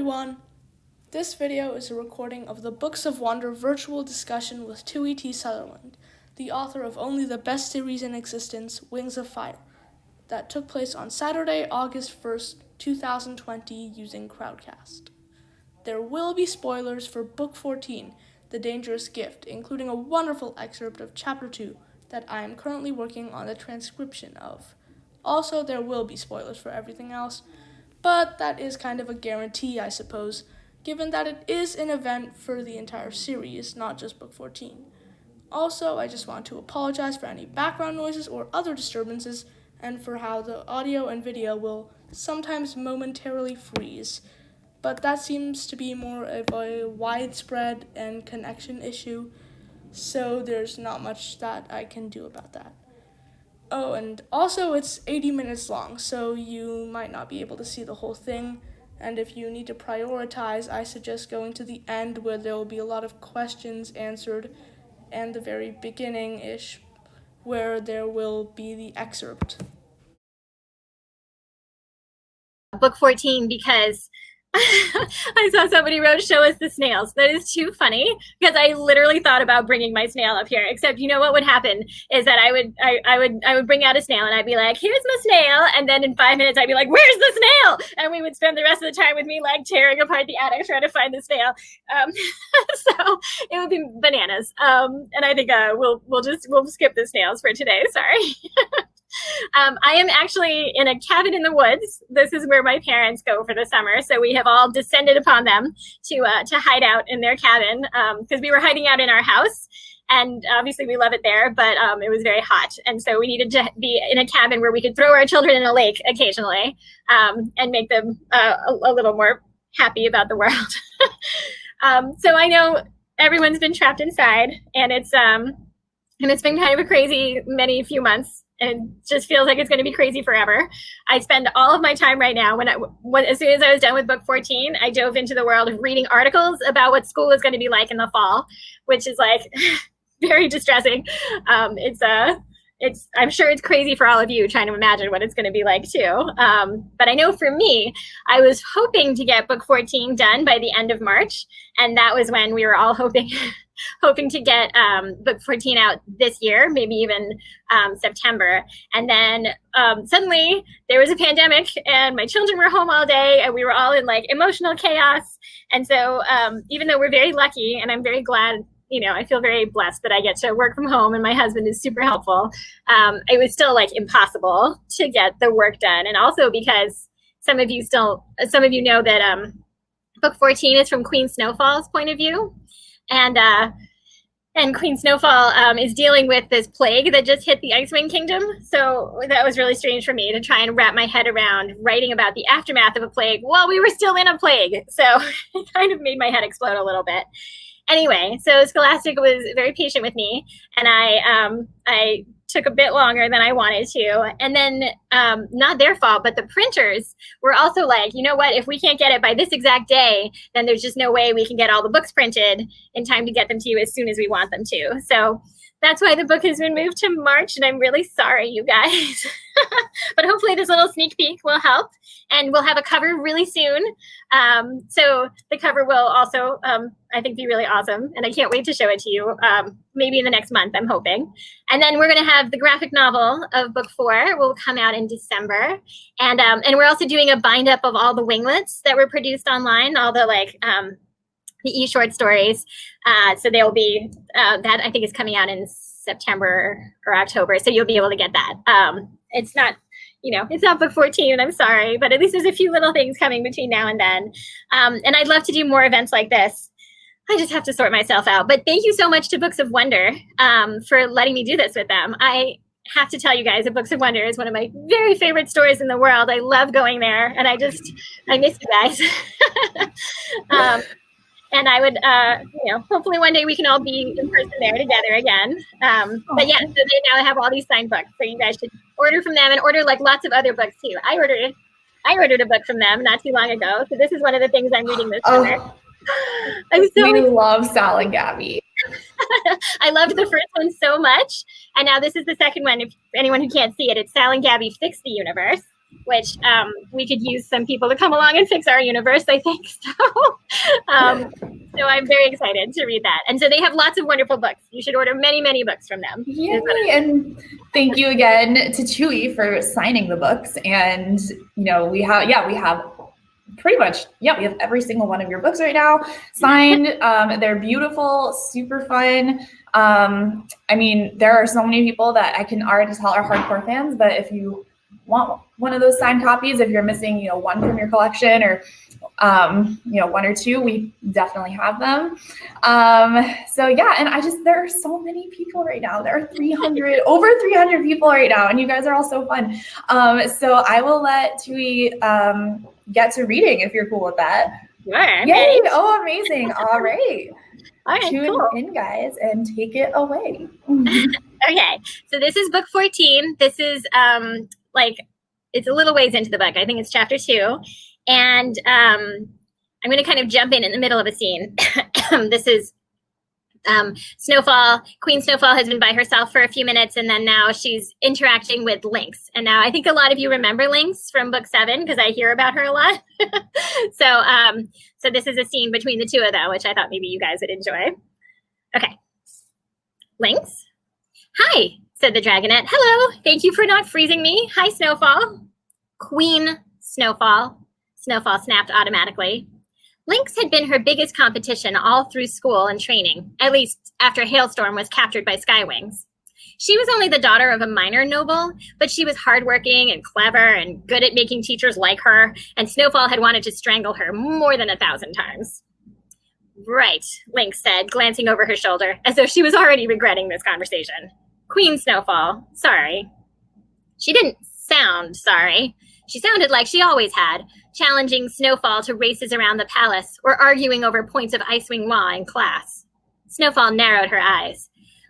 everyone! This video is a recording of the Books of Wonder virtual discussion with 2ET Sutherland, the author of only the best series in existence, Wings of Fire, that took place on Saturday, August 1st, 2020 using Crowdcast. There will be spoilers for Book 14, The Dangerous Gift, including a wonderful excerpt of Chapter 2 that I am currently working on the transcription of. Also, there will be spoilers for everything else, but that is kind of a guarantee, I suppose, given that it is an event for the entire series, not just Book 14. Also, I just want to apologize for any background noises or other disturbances, and for how the audio and video will sometimes momentarily freeze. But that seems to be more of a widespread and connection issue, so there's not much that I can do about that. Oh, and also it's 80 minutes long, so you might not be able to see the whole thing. And if you need to prioritize, I suggest going to the end where there will be a lot of questions answered, and the very beginning-ish where there will be the excerpt. Book 14 because I saw somebody wrote, "Show us the snails." That is too funny because I literally thought about bringing my snail up here. Except, you know what would happen is that I would bring out a snail and I'd be like, "Here's my snail," and then in 5 minutes I'd be like, "Where's the snail?" And we would spend the rest of the time with me like tearing apart the attic trying to find the snail. So it would be bananas. And I think we'll skip the snails for today. Sorry. I am actually in a cabin in the woods. This is where my parents go for the summer. So we have all descended upon them to hide out in their cabin because we were hiding out in our house. And obviously we love it there, but it was very hot. And so we needed to be in a cabin where we could throw our children in a lake occasionally and make them a little more happy about the world. So I know everyone's been trapped inside, and it's been kind of a crazy few months. And it just feels like it's going to be crazy forever. I spend all of my time right now, as soon as I was done with Book 14, I dove into the world of reading articles about what school is going to be like in the fall, which is like very distressing. I'm sure it's crazy for all of you trying to imagine what it's going to be like too. But I know for me, I was hoping to get Book 14 done by the end of March. And that was when we were all hoping to get Book 14 out this year, maybe even September. And then suddenly there was a pandemic and my children were home all day and we were all in like emotional chaos. And so even though we're very lucky, and I'm very glad, I feel very blessed that I get to work from home and my husband is super helpful, it was still like impossible to get the work done. And also because some of you know that Book 14 is from Queen Snowfall's point of view. And Queen Snowfall is dealing with this plague that just hit the Icewing Kingdom. So that was really strange for me to try and wrap my head around writing about the aftermath of a plague while we were still in a plague. So it kind of made my head explode a little bit. Anyway, so Scholastic was very patient with me, and I took a bit longer than I wanted to. And then not their fault, but the printers were also like, you know what, if we can't get it by this exact day, then there's just no way we can get all the books printed in time to get them to you as soon as we want them to. So that's why the book has been moved to March, and I'm really sorry, you guys. But hopefully this little sneak peek will help, and we'll have a cover really soon. So the cover will also, I think, be really awesome, and I can't wait to show it to you, maybe in the next month, I'm hoping. And then we're going to have the graphic novel of Book 4 will come out in December, and we're also doing a bind up of all the winglets that were produced online, all the the e-short stories. So they'll be, that I think is coming out in September or October. So you'll be able to get that. It's not, it's not Book 14, and I'm sorry, but at least there's a few little things coming between now and then. And I'd love to do more events like this. I just have to sort myself out. But thank you so much to Books of Wonder for letting me do this with them. I have to tell you guys that Books of Wonder is one of my very favorite stores in the world. I love going there, and I miss you guys. And I would, hopefully one day we can all be in person there together again. But yeah, so they now have all these signed books, so you guys should order from them and order like lots of other books too. I ordered a book from them not too long ago, so this is one of the things I'm reading this summer. We love Sal and Gabby. I loved the first one so much, and now this is the second one. If anyone who can't see it, it's Sal and Gabby Fix the Universe. which we could use some people to come along and fix our universe, I think. So I'm very excited to read that. And so they have lots of wonderful books. You should order many, many books from them. Yay. And thank you again to Chewy for signing the books. And, we have pretty much, we have every single one of your books right now signed. They're beautiful, super fun. There are so many people that I can already tell are hardcore fans, but if you want one of those signed copies, if you're missing, one from your collection or, one or two, we definitely have them. And there are so many people right now. There are over 300 people right now, and you guys are all so fun. So I will let Tui get to reading if you're cool with that. Sure. Yay! Oh, amazing. All right. All right, Tune cool. in, guys, and take it away. Okay, so this is book 14. This is it's a little ways into the book. I think it's chapter 2. And I'm going to kind of jump in the middle of a scene. This is Snowfall. Queen Snowfall has been by herself for a few minutes, and then now she's interacting with Lynx. And now I think a lot of you remember Lynx from book 7 because I hear about her a lot. So this is a scene between the two of them, which I thought maybe you guys would enjoy. Okay. Lynx? Hi, said the dragonette. Hello, thank you for not freezing me. Hi, Snowfall. Queen Snowfall. Snowfall snapped automatically. Lynx had been her biggest competition all through school and training, at least after Hailstorm was captured by Skywings. She was only the daughter of a minor noble, but she was hardworking and clever and good at making teachers like her, and Snowfall had wanted to strangle her more than 1,000 times. Right, Lynx said, glancing over her shoulder, as though she was already regretting this conversation. Queen Snowfall, sorry. She didn't sound sorry. She sounded like she always had, challenging Snowfall to races around the palace or arguing over points of Icewing law in class. Snowfall narrowed her eyes.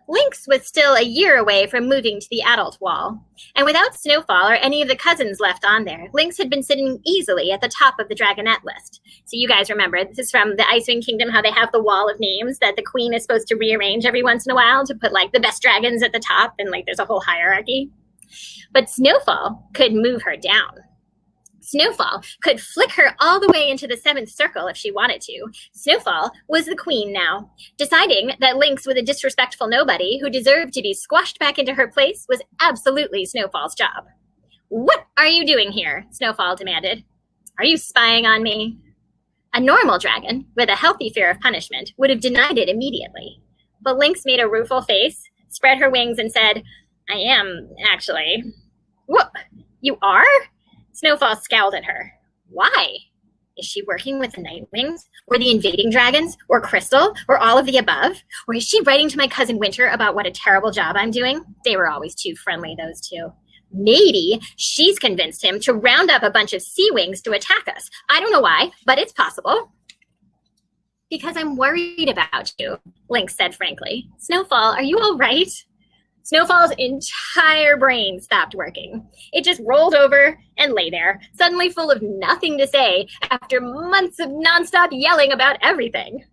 Lynx was still a year away from moving to the adult wall, and without Snowfall or any of the cousins left on there, Lynx had been sitting easily at the top of the dragonette list. So you guys remember, this is from the Icewing Kingdom, how they have the wall of names that the queen is supposed to rearrange every once in a while to put the best dragons at the top, and there's a whole hierarchy. But Snowfall could move her down. Snowfall could flick her all the way into the 7th circle if she wanted to. Snowfall was the queen now. Deciding that Lynx was a disrespectful nobody who deserved to be squashed back into her place was absolutely Snowfall's job. What are you doing here? Snowfall demanded. Are you spying on me? A normal dragon, with a healthy fear of punishment, would have denied it immediately. But Lynx made a rueful face, spread her wings, and said, I am, actually. What? You are? Snowfall scowled at her. Why? Is she working with the Nightwings? Or the invading dragons? Or Crystal? Or all of the above? Or is she writing to my cousin Winter about what a terrible job I'm doing? They were always too friendly, those two. Maybe she's convinced him to round up a bunch of sea wings to attack us. I don't know why, but it's possible. Because I'm worried about you, Lynx said frankly. Snowfall, are you all right? Snowfall's entire brain stopped working. It just rolled over and lay there, suddenly full of nothing to say after months of nonstop yelling about everything.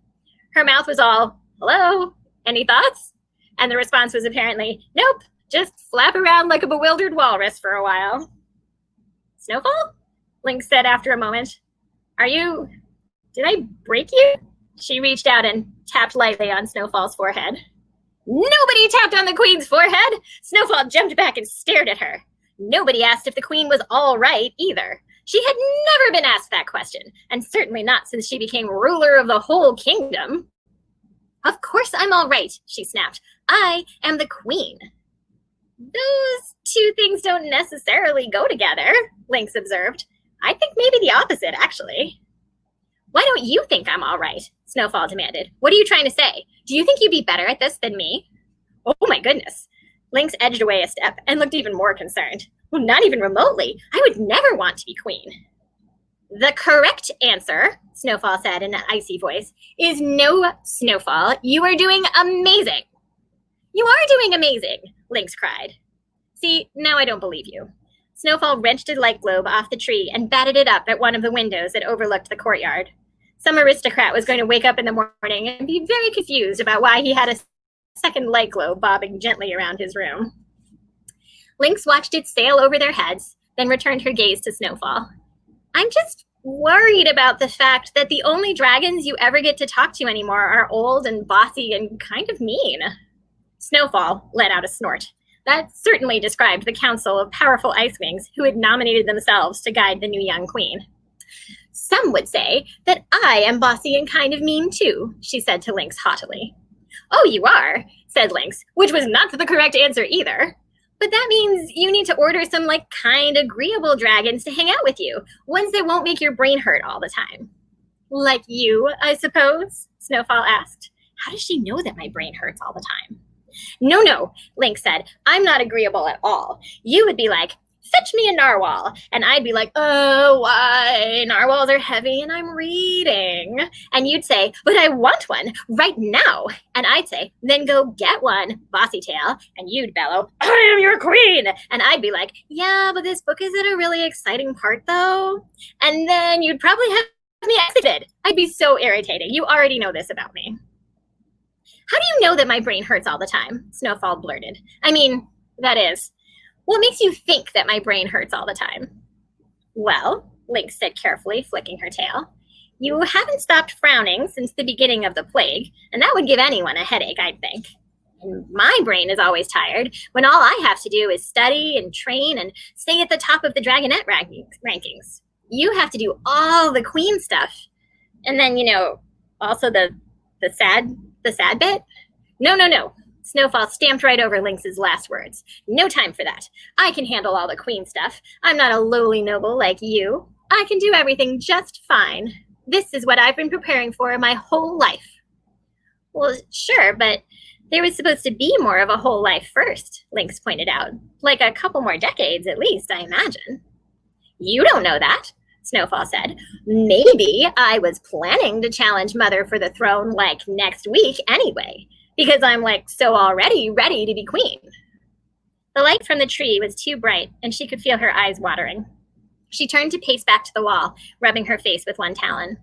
Her mouth was all, hello, any thoughts? And the response was apparently, nope, just flap around like a bewildered walrus for a while. Snowfall? Lynx said after a moment. Did I break you? She reached out and tapped lightly on Snowfall's forehead. Nobody tapped on the queen's forehead. Snowfall jumped back and stared at her. Nobody asked if the queen was all right either. She had never been asked that question, and certainly not since she became ruler of the whole kingdom. Of course I'm all right, she snapped. I am the queen. Those two things don't necessarily go together, Lynx observed. I think maybe the opposite, actually. Why don't you think I'm all right? Snowfall demanded. What are you trying to say? Do you think you'd be better at this than me? Oh my goodness. Lynx edged away a step and looked even more concerned. Well, not even remotely. I would never want to be queen. The correct answer, Snowfall said in an icy voice, is no, Snowfall. You are doing amazing. You are doing amazing, Lynx cried. See, now I don't believe you. Snowfall wrenched a light globe off the tree and batted it up at one of the windows that overlooked the courtyard. Some aristocrat was going to wake up in the morning and be very confused about why he had a second light globe bobbing gently around his room. Lynx watched it sail over their heads, then returned her gaze to Snowfall. I'm just worried about the fact that the only dragons you ever get to talk to anymore are old and bossy and kind of mean. Snowfall let out a snort. That certainly described the council of powerful ice wings who had nominated themselves to guide the new young queen. Some would say that I am bossy and kind of mean too, she said to Lynx haughtily. Oh, you are, said Lynx, which was not the correct answer either. But that means you need to order some kind agreeable dragons to hang out with you, ones that won't make your brain hurt all the time. Like you, I suppose? Snowfall asked. How does she know that my brain hurts all the time? No, Lynx said. I'm not agreeable at all. You would be like, fetch me a narwhal. And I'd be like, oh, why? Narwhals are heavy and I'm reading. And you'd say, but I want one right now. And I'd say, then go get one, bossy tail. And you'd bellow, I am your queen. And I'd be like, yeah, but this book is at a really exciting part though. And then you'd probably have me exited. I'd be so irritating. You already know this about me. How do you know that my brain hurts all the time? Snowfall blurted. I mean, that is, what makes you think that my brain hurts all the time? Well, Lynx said carefully, flicking her tail, you haven't stopped frowning since the beginning of the plague, and that would give anyone a headache, I'd think. And my brain is always tired when all I have to do is study and train and stay at the top of the Dragonette rankings. You have to do all the queen stuff. And then, also the sad bit? No. Snowfall stamped right over Lynx's last words. No time for that. I can handle all the queen stuff. I'm not a lowly noble like you. I can do everything just fine. This is what I've been preparing for my whole life. Well, sure, but there was supposed to be more of a whole life first, Lynx pointed out. Like a couple more decades at least, I imagine. You don't know that, Snowfall said. Maybe I was planning to challenge Mother for the throne next week anyway. Because I'm so already ready to be queen. The light from the tree was too bright, and she could feel her eyes watering. She turned to pace back to the wall, rubbing her face with one talon.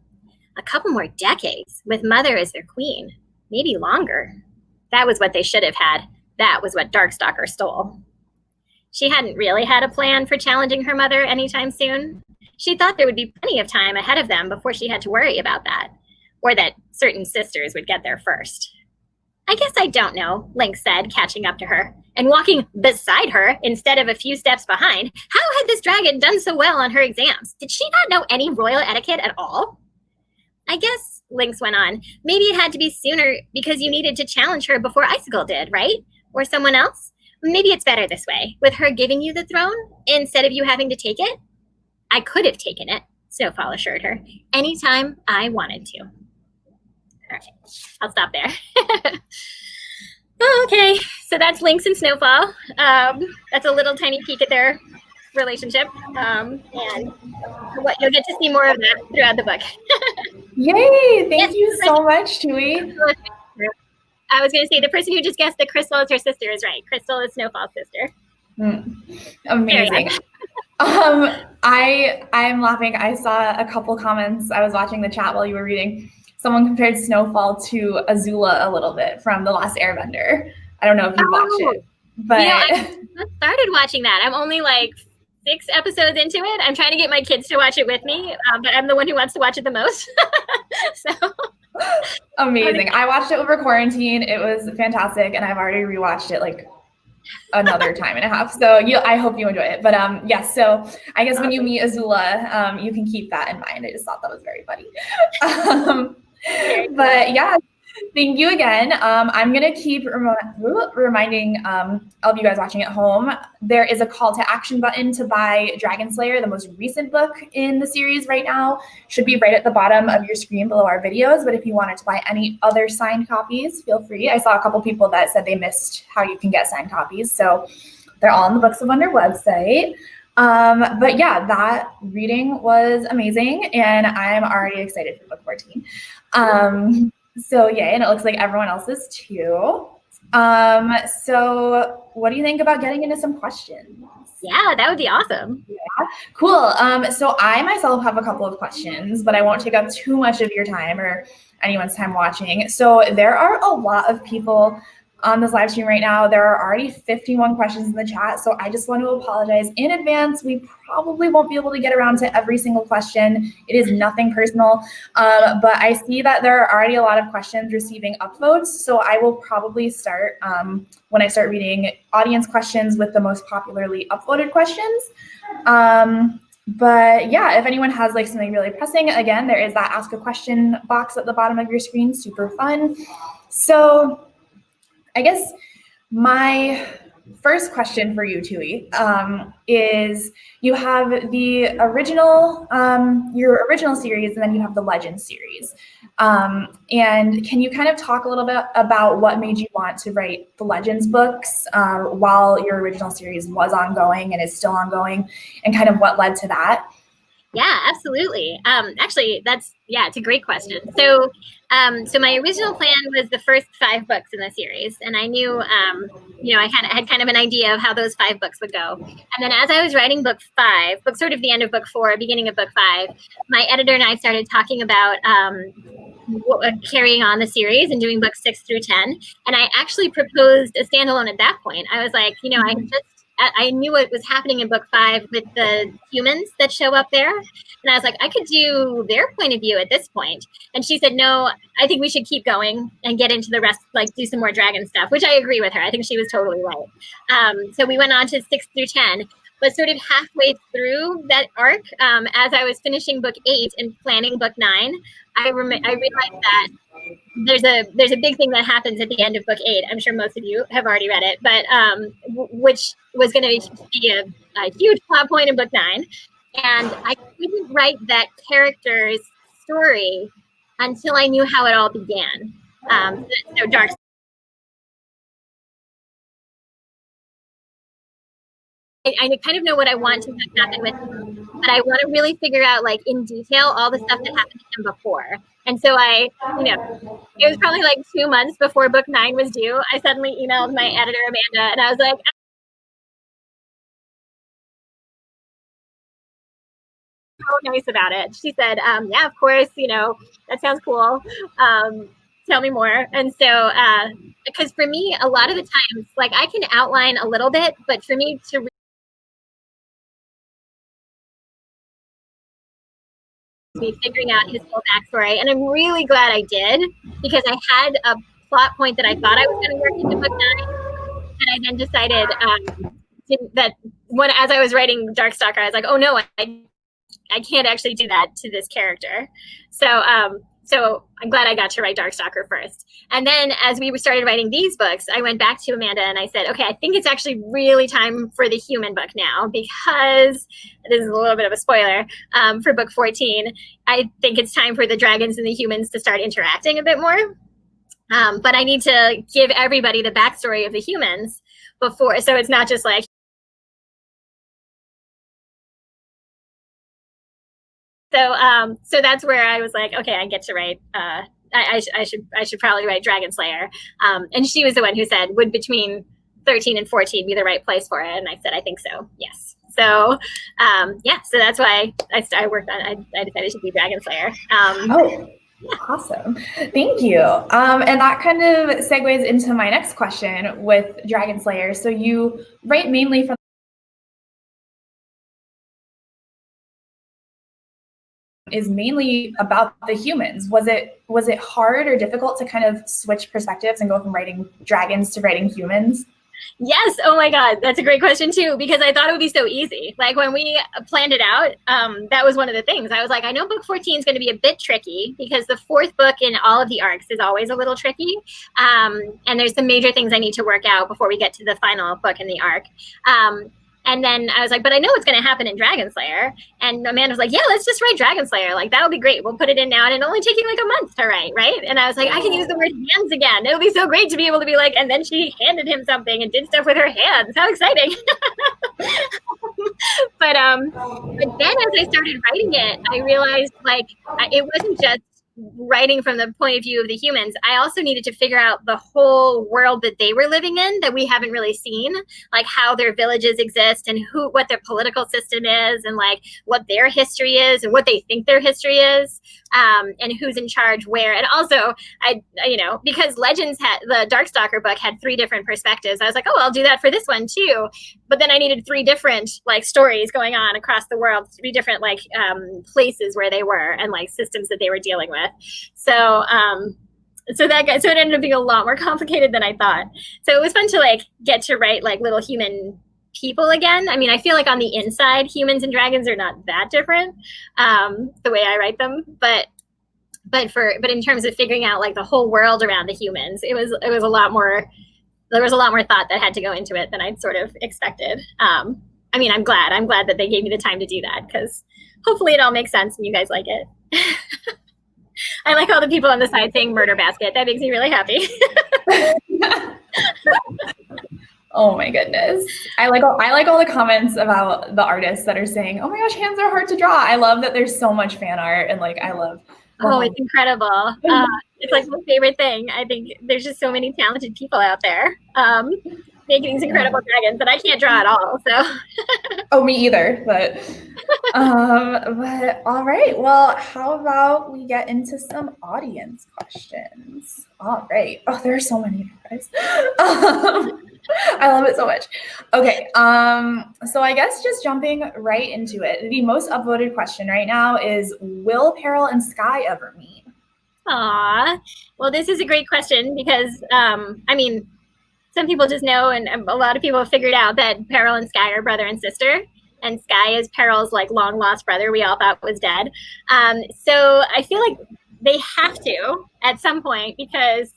A couple more decades, with Mother as their queen. Maybe longer. That was what they should have had. That was what Darkstalker stole. She hadn't really had a plan for challenging her mother anytime soon. She thought there would be plenty of time ahead of them before she had to worry about that. Or that certain sisters would get there first. I guess I don't know, Lynx said, catching up to her, and walking beside her instead of a few steps behind. How had this dragon done so well on her exams? Did she not know any royal etiquette at all? I guess, Lynx went on, maybe it had to be sooner because you needed to challenge her before Icicle did, right? Or someone else? Maybe it's better this way, with her giving you the throne instead of you having to take it. I could have taken it, Snowfall assured her, anytime I wanted to. All right, I'll stop there. Okay, so that's Lynx and Snowfall. That's a little tiny peek at their relationship. And you'll get to see more of that throughout the book. Yay! Thank you so much, Chewy. I was going to say, the person who just guessed that Crystal is her sister is right. Crystal is Snowfall's sister. Amazing. I'm laughing. I saw a couple comments. I was watching the chat while you were reading. Someone compared Snowfall to Azula a little bit from The Last Airbender. I don't know if you've watched it, but I started watching that. I'm only 6 episodes into it. I'm trying to get my kids to watch it with me, but I'm the one who wants to watch it the most. So amazing. I watched it over quarantine. It was fantastic, and I've already rewatched it another time and a half. So I hope you enjoy it. But yes, so I guess when you meet Azula, you can keep that in mind. I just thought that was very funny. But yeah, thank you again. I'm going to keep reminding all of you guys watching at home, there is a call to action button to buy Dragon Slayer, the most recent book in the series right now. Should be right at the bottom of your screen below our videos. But if you wanted to buy any other signed copies, feel free. I saw a couple people that said they missed how you can get signed copies. So they're all on the Books of Wonder website. But yeah, that reading was amazing, and I'm already excited for book 14. So yay, and it looks like everyone else is too. So what do you think about getting into some questions? Yeah, that would be awesome. Yeah, cool. So I myself have a couple of questions, but I won't take up too much of your time or anyone's time watching. So there are a lot of people on this live stream right now. There are already 51 questions in the chat, so I just want to apologize in advance. We probably won't be able to get around to every single question. It is nothing personal, but I see that there are already a lot of questions receiving upvotes, so I will probably start when I start reading audience questions with the most popularly upvoted questions. But yeah, if anyone has like something really pressing, again, there is that ask a question box at the bottom of your screen, super fun. So I guess my first question for you, Tui, is you have the original, your original series, and then you have the Legends series. And can you kind of talk a little bit about what made you want to write the Legends books while your original series was ongoing and is still ongoing, and kind of what led to that? Yeah, absolutely. Actually, it's a great question. So my original plan was the first 5 books in the series, and I knew, I had kind of an idea of how those 5 books would go. And then as I was writing book 5, sort of the end of book 4, beginning of book 5, my editor and I started talking about carrying on the series and doing books 6 through 10. And I actually proposed a standalone at that point. I was like, I knew what was happening in book 5 with the humans that show up there. And I was like, I could do their point of view at this point. And she said, no, I think we should keep going and get into the rest, like do some more dragon stuff, which I agree with her. I think she was totally right. So we went on to 6 through 10. But sort of halfway through that arc, as I was finishing book 8 and planning book 9, I realized that there's a big thing that happens at the end of book 8. I'm sure most of you have already read it, but which was going to be a huge plot point in book 9. And I couldn't write that character's story until I knew how it all began. So Dark. I kind of know what I want to happen with him, but I want to really figure out, like, in detail all the stuff that happened to him before. And so it was probably like 2 months before book 9 was due. I suddenly emailed my editor, Amanda, and I was like, so nice about it. She said, yeah, of course, that sounds cool. Tell me more. And so, because for me, a lot of the times, like, I can outline a little bit, but for me to me figuring out his whole backstory, and I'm really glad I did, because I had a plot point that I thought I was going to work into book 9, and I then decided as I was writing Darkstalker, I was like, oh no, I can't actually do that to this character. So I'm glad I got to write Darkstalker first. And then as we started writing these books, I went back to Amanda and I said, okay, I think it's actually really time for the human book now, because this is a little bit of a spoiler for book 14. I think it's time for the dragons and the humans to start interacting a bit more. But I need to give everybody the backstory of the humans before, so it's not just like, so that's where I was like, okay, I get to write. I should probably write Dragon Slayer. And she was the one who said, would between 13 and 14 be the right place for it? And I said, I think so. Yes. So so that's why I worked on. I decided to be Dragon Slayer. Awesome. Thank you. And that kind of segues into my next question with Dragon Slayer. So you write mainly from is mainly about the humans. Was it hard or difficult to kind of switch perspectives and go from writing dragons to writing humans? Yes. Oh my God. That's a great question too, because I thought it would be so easy. Like when we planned it out, that was one of the things. I was like, I know book 14 is going to be a bit tricky because the 4th book in all of the arcs is always a little tricky. And there's some major things I need to work out before we get to the final book in the arc. And then I was like, but I know what's going to happen in Dragon Slayer. And Amanda was like, yeah, let's just write Dragon Slayer. Like, that'll be great. We'll put it in now. And it'll only take you like a month to write, right? And I was like, I can use the word hands again. It'll be so great to be able to be like, and then she handed him something and did stuff with her hands. How exciting. But then as I started writing it, I realized, like, it wasn't just writing from the point of view of the humans, I also needed to figure out the whole world that they were living in that we haven't really seen, like how their villages exist and what their political system is and like what their history is and what they think their history is, and who's in charge where. And also, because Legends the Darkstalker book had 3 different perspectives, I was like, oh, I'll do that for this one too. But then I needed 3 different like stories going on across the world, 3 different like places where they were and like systems that they were dealing with. So it ended up being a lot more complicated than I thought. So it was fun to like get to write like little human people again. I mean, I feel like on the inside, humans and dragons are not that different, the way I write them, but in terms of figuring out like the whole world around the humans, it was a lot more. There was a lot more thought that had to go into it than I'd sort of expected. I mean, I'm glad that they gave me the time to do that, because hopefully it all makes sense and you guys like it. I like all the people on the side saying murder basket. That makes me really happy. Oh my goodness. I like all the comments about the artists that are saying, oh my gosh, hands are hard to draw. I love that there's so much fan art, and like, I love. Oh, it's incredible. It's like my favorite thing. I think there's just so many talented people out there making these incredible dragons that I can't draw at all. So. Oh, me either. But all right. Well, how about we get into some audience questions? All right. Oh, there are so many, guys. I love it so much. Okay. So I guess just jumping right into it, the most upvoted question right now is, will Peril and Sky ever meet? Aw. Well, this is a great question because, I mean, some people just know, and a lot of people have figured out that Peril and Sky are brother and sister, and Sky is Peril's like long lost brother we all thought was dead. So I feel like they have to at some point, because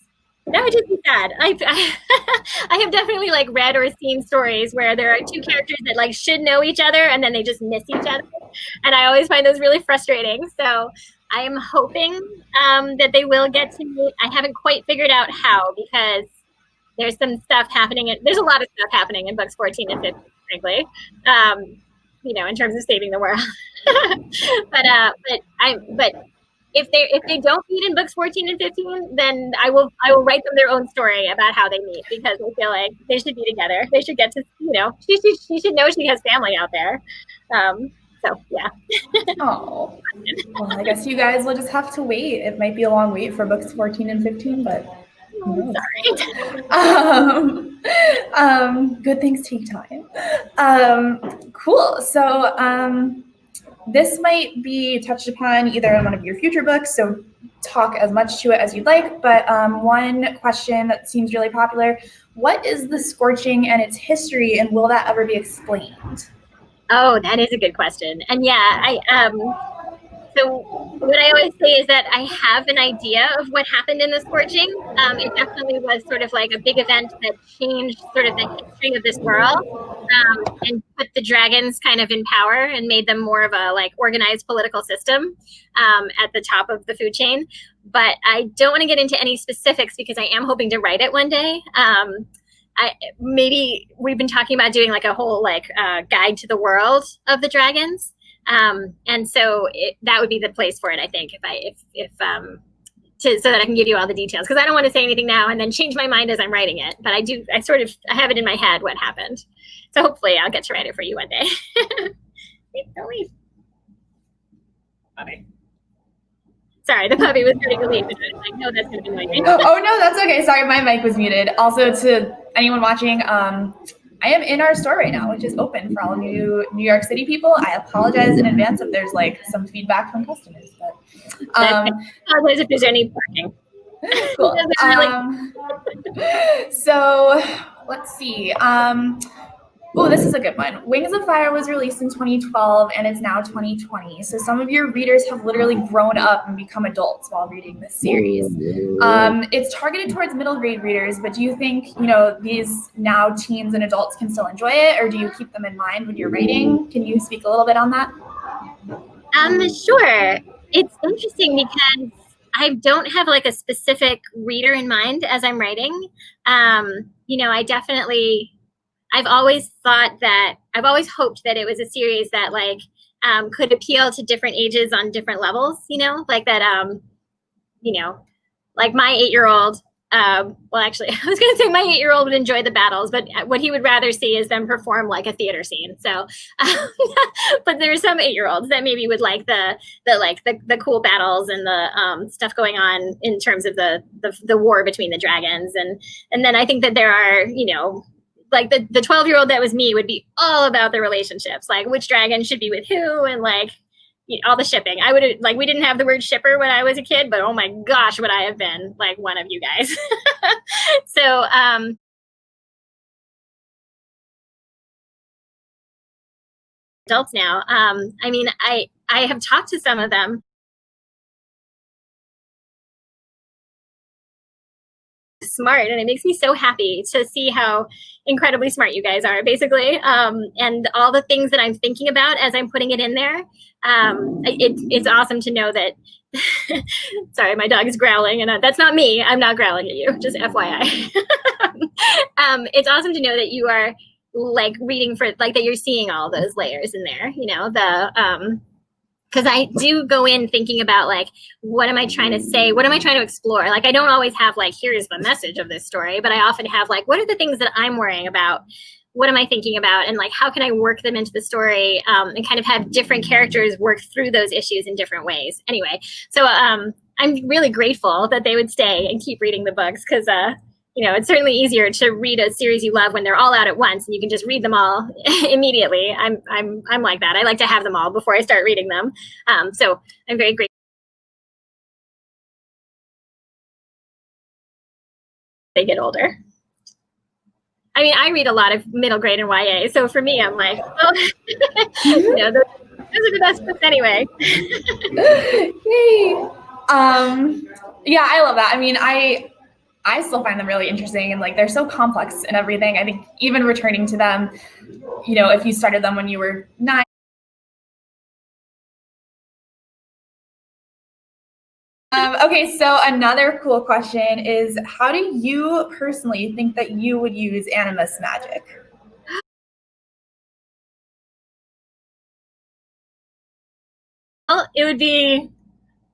that would just be sad. I have definitely like read or seen stories where there are 2 characters that like should know each other and then they just miss each other, and I always find those really frustrating. So I am hoping that they will get to meet. I haven't quite figured out how, because there's some stuff happening. There's a lot of stuff happening in books 14 and 15, frankly, in terms of saving the world. but if they don't meet in books 14 and 15, then I will write them their own story about how they meet, because I feel like they should be together. They should get to, she should know she has family out there. So yeah. Oh, well, I guess you guys will just have to wait. It might be a long wait for books 14 and 15, but. Sorry. Good things take time. Cool. So this might be touched upon either in one of your future books, so talk as much to it as you'd like. But one question that seems really popular: what is the Scorching and its history, and will that ever be explained? Oh, that is a good question. And yeah, so what I always say is that I have an idea of what happened in the Scorching. It definitely was sort of like a big event that changed sort of the history of this world, and put the dragons kind of in power and made them more of a like organized political system at the top of the food chain. But I don't want to get into any specifics because I am hoping to write it one day. Maybe we've been talking about doing like a whole like guide to the world of the dragons. And so that would be the place for it, I think, so that I can give you all the details, because I don't want to say anything now and then change my mind as I'm writing it. But I have it in my head what happened. So hopefully I'll get to write it for you one day. Don't leave. Puppy. Sorry, the puppy was getting relieved. I was like, no, that's going to be noisy. Oh, no, that's okay. Sorry, my mic was muted. Also, to anyone watching, I am in our store right now, which is open for all of you New York City people. I apologize in advance if there's like some feedback from customers. But I apologize if there's any parking. Cool. So let's see. Oh, this is a good one. Wings of Fire was released in 2012 and it's now 2020. So some of your readers have literally grown up and become adults while reading this series. It's targeted towards middle grade readers, but do you think, these now teens and adults can still enjoy it, or do you keep them in mind when you're writing? Can you speak a little bit on that? Sure. It's interesting because I don't have like a specific reader in mind as I'm writing. I've always hoped that it was a series that like could appeal to different ages on different levels, like that like my 8-year-old, well, actually, I was going to say my 8-year-old would enjoy the battles, but what he would rather see is them perform like a theater scene. So, but there are some 8-year-olds that maybe would like the cool battles and the stuff going on in terms of the war between the dragons, and then I think that there are, like the 12-year-old that was me would be all about the relationships, like which dragon should be with who, and like all the shipping. I would like, we didn't have the word shipper when I was a kid, but oh my gosh, would I have been like one of you guys. So, adults now. I mean, I have talked to some of them. Smart, and it makes me so happy to see how incredibly smart you guys are, basically, and all the things that I'm thinking about as I'm putting it in there. It's awesome to know that. Sorry, my dog is growling, and that's not me. I'm not growling at you, just FYI. It's awesome to know that you are like reading for, like, that you're seeing all those layers in there, because I do go in thinking about, like, what am I trying to say? What am I trying to explore? Like, I don't always have, like, here's the message of this story, but I often have, like, what are the things that I'm worrying about? What am I thinking about? And, like, how can I work them into the story, and kind of have different characters work through those issues in different ways? Anyway, so I'm really grateful that they would stay and keep reading the books, because it's certainly easier to read a series you love when they're all out at once and you can just read them all immediately. I'm like that. I like to have them all before I start reading them. So I'm very grateful they get older. I mean, I read a lot of middle grade and YA, so for me, I'm like, well, those are the best books anyway. Yay! Yeah, I love that. I mean, I still find them really interesting, and like they're so complex and everything. I think even returning to them, if you started them when you were 9. Okay, so another cool question is, how do you personally think that you would use animus magic? Well, it'd be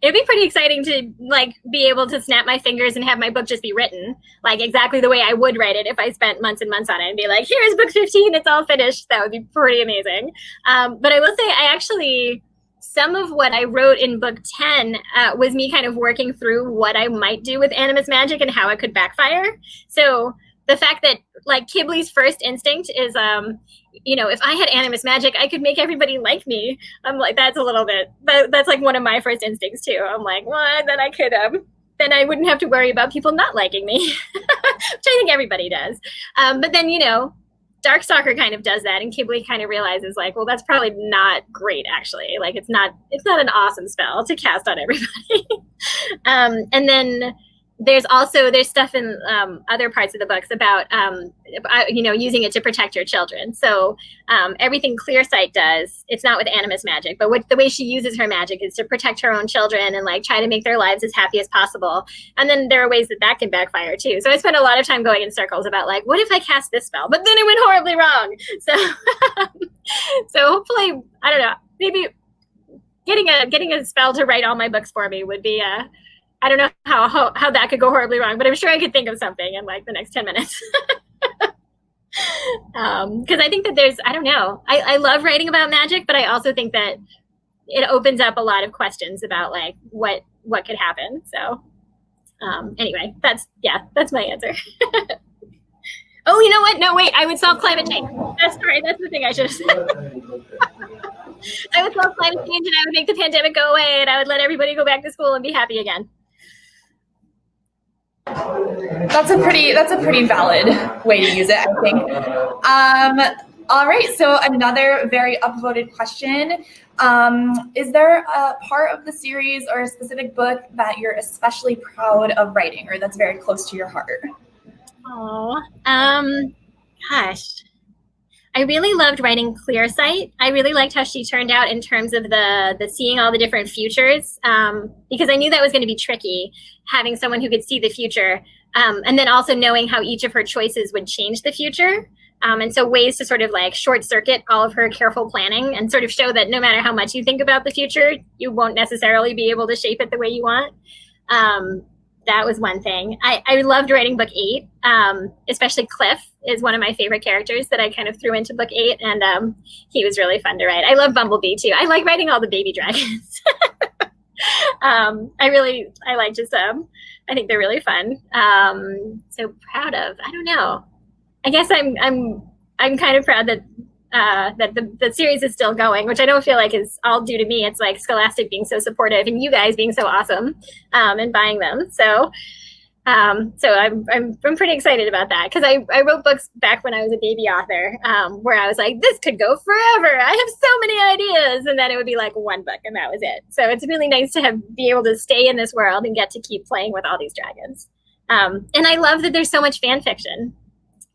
pretty exciting to like be able to snap my fingers and have my book just be written like exactly the way I would write it if I spent months and months on it and be like, here's book 15, it's all finished. That would be pretty amazing. But I will say, some of what I wrote in book 10 was me kind of working through what I might do with animus magic and how it could backfire. So the fact that like Kibley's first instinct is, if I had animus magic, I could make everybody like me. I'm like, that's a little bit, that's like one of my first instincts too. I'm like, well, then I could, then I wouldn't have to worry about people not liking me, which I think everybody does. But then, Darkstalker kind of does that, and Kibley kind of realizes like, well, that's probably not great actually. Like it's not an awesome spell to cast on everybody. And then there's stuff in other parts of the books about using it to protect your children. So everything Clearsight does, it's not with animus magic, but the way she uses her magic is to protect her own children and like try to make their lives as happy as possible. And then there are ways that can backfire too. So I spent a lot of time going in circles about like, what if I cast this spell, but then it went horribly wrong. So hopefully, I don't know, maybe getting a spell to write all my books for me would be I don't know how that could go horribly wrong, but I'm sure I could think of something in like the next 10 minutes. Because I think that I don't know. I love writing about magic, but I also think that it opens up a lot of questions about like what could happen. So anyway, that's my answer. Oh, you know what? No, wait, I would solve climate change. That's the thing I should have said. I would solve climate change, and I would make the pandemic go away, and I would let everybody go back to school and be happy again. That's a pretty valid way to use it, I think. All right, so another very upvoted question. Is there a part of the series or a specific book that you're especially proud of writing or that's very close to your heart? Oh, gosh. I really loved writing Clearsight. I really liked how she turned out in terms of the seeing all the different futures, because I knew that was going to be tricky, having someone who could see the future, and then also knowing how each of her choices would change the future. And so ways to sort of like short circuit all of her careful planning and sort of show that no matter how much you think about the future, you won't necessarily be able to shape it the way you want. That was one thing. I loved writing book 8, especially Cliff is one of my favorite characters that I kind of threw into book 8, and he was really fun to write. I love Bumblebee too. I like writing all the baby dragons. I like just I think they're really fun. So proud of. I don't know. I guess I'm kind of proud that that the series is still going, which I don't feel like is all due to me. It's like Scholastic being so supportive and you guys being so awesome and buying them. So I'm pretty excited about that, because I wrote books back when I was a baby author where I was like, this could go forever. I have so many ideas, and then it would be like one book and that was it. So it's really nice to be able to stay in this world and get to keep playing with all these dragons. And I love that there's so much fan fiction.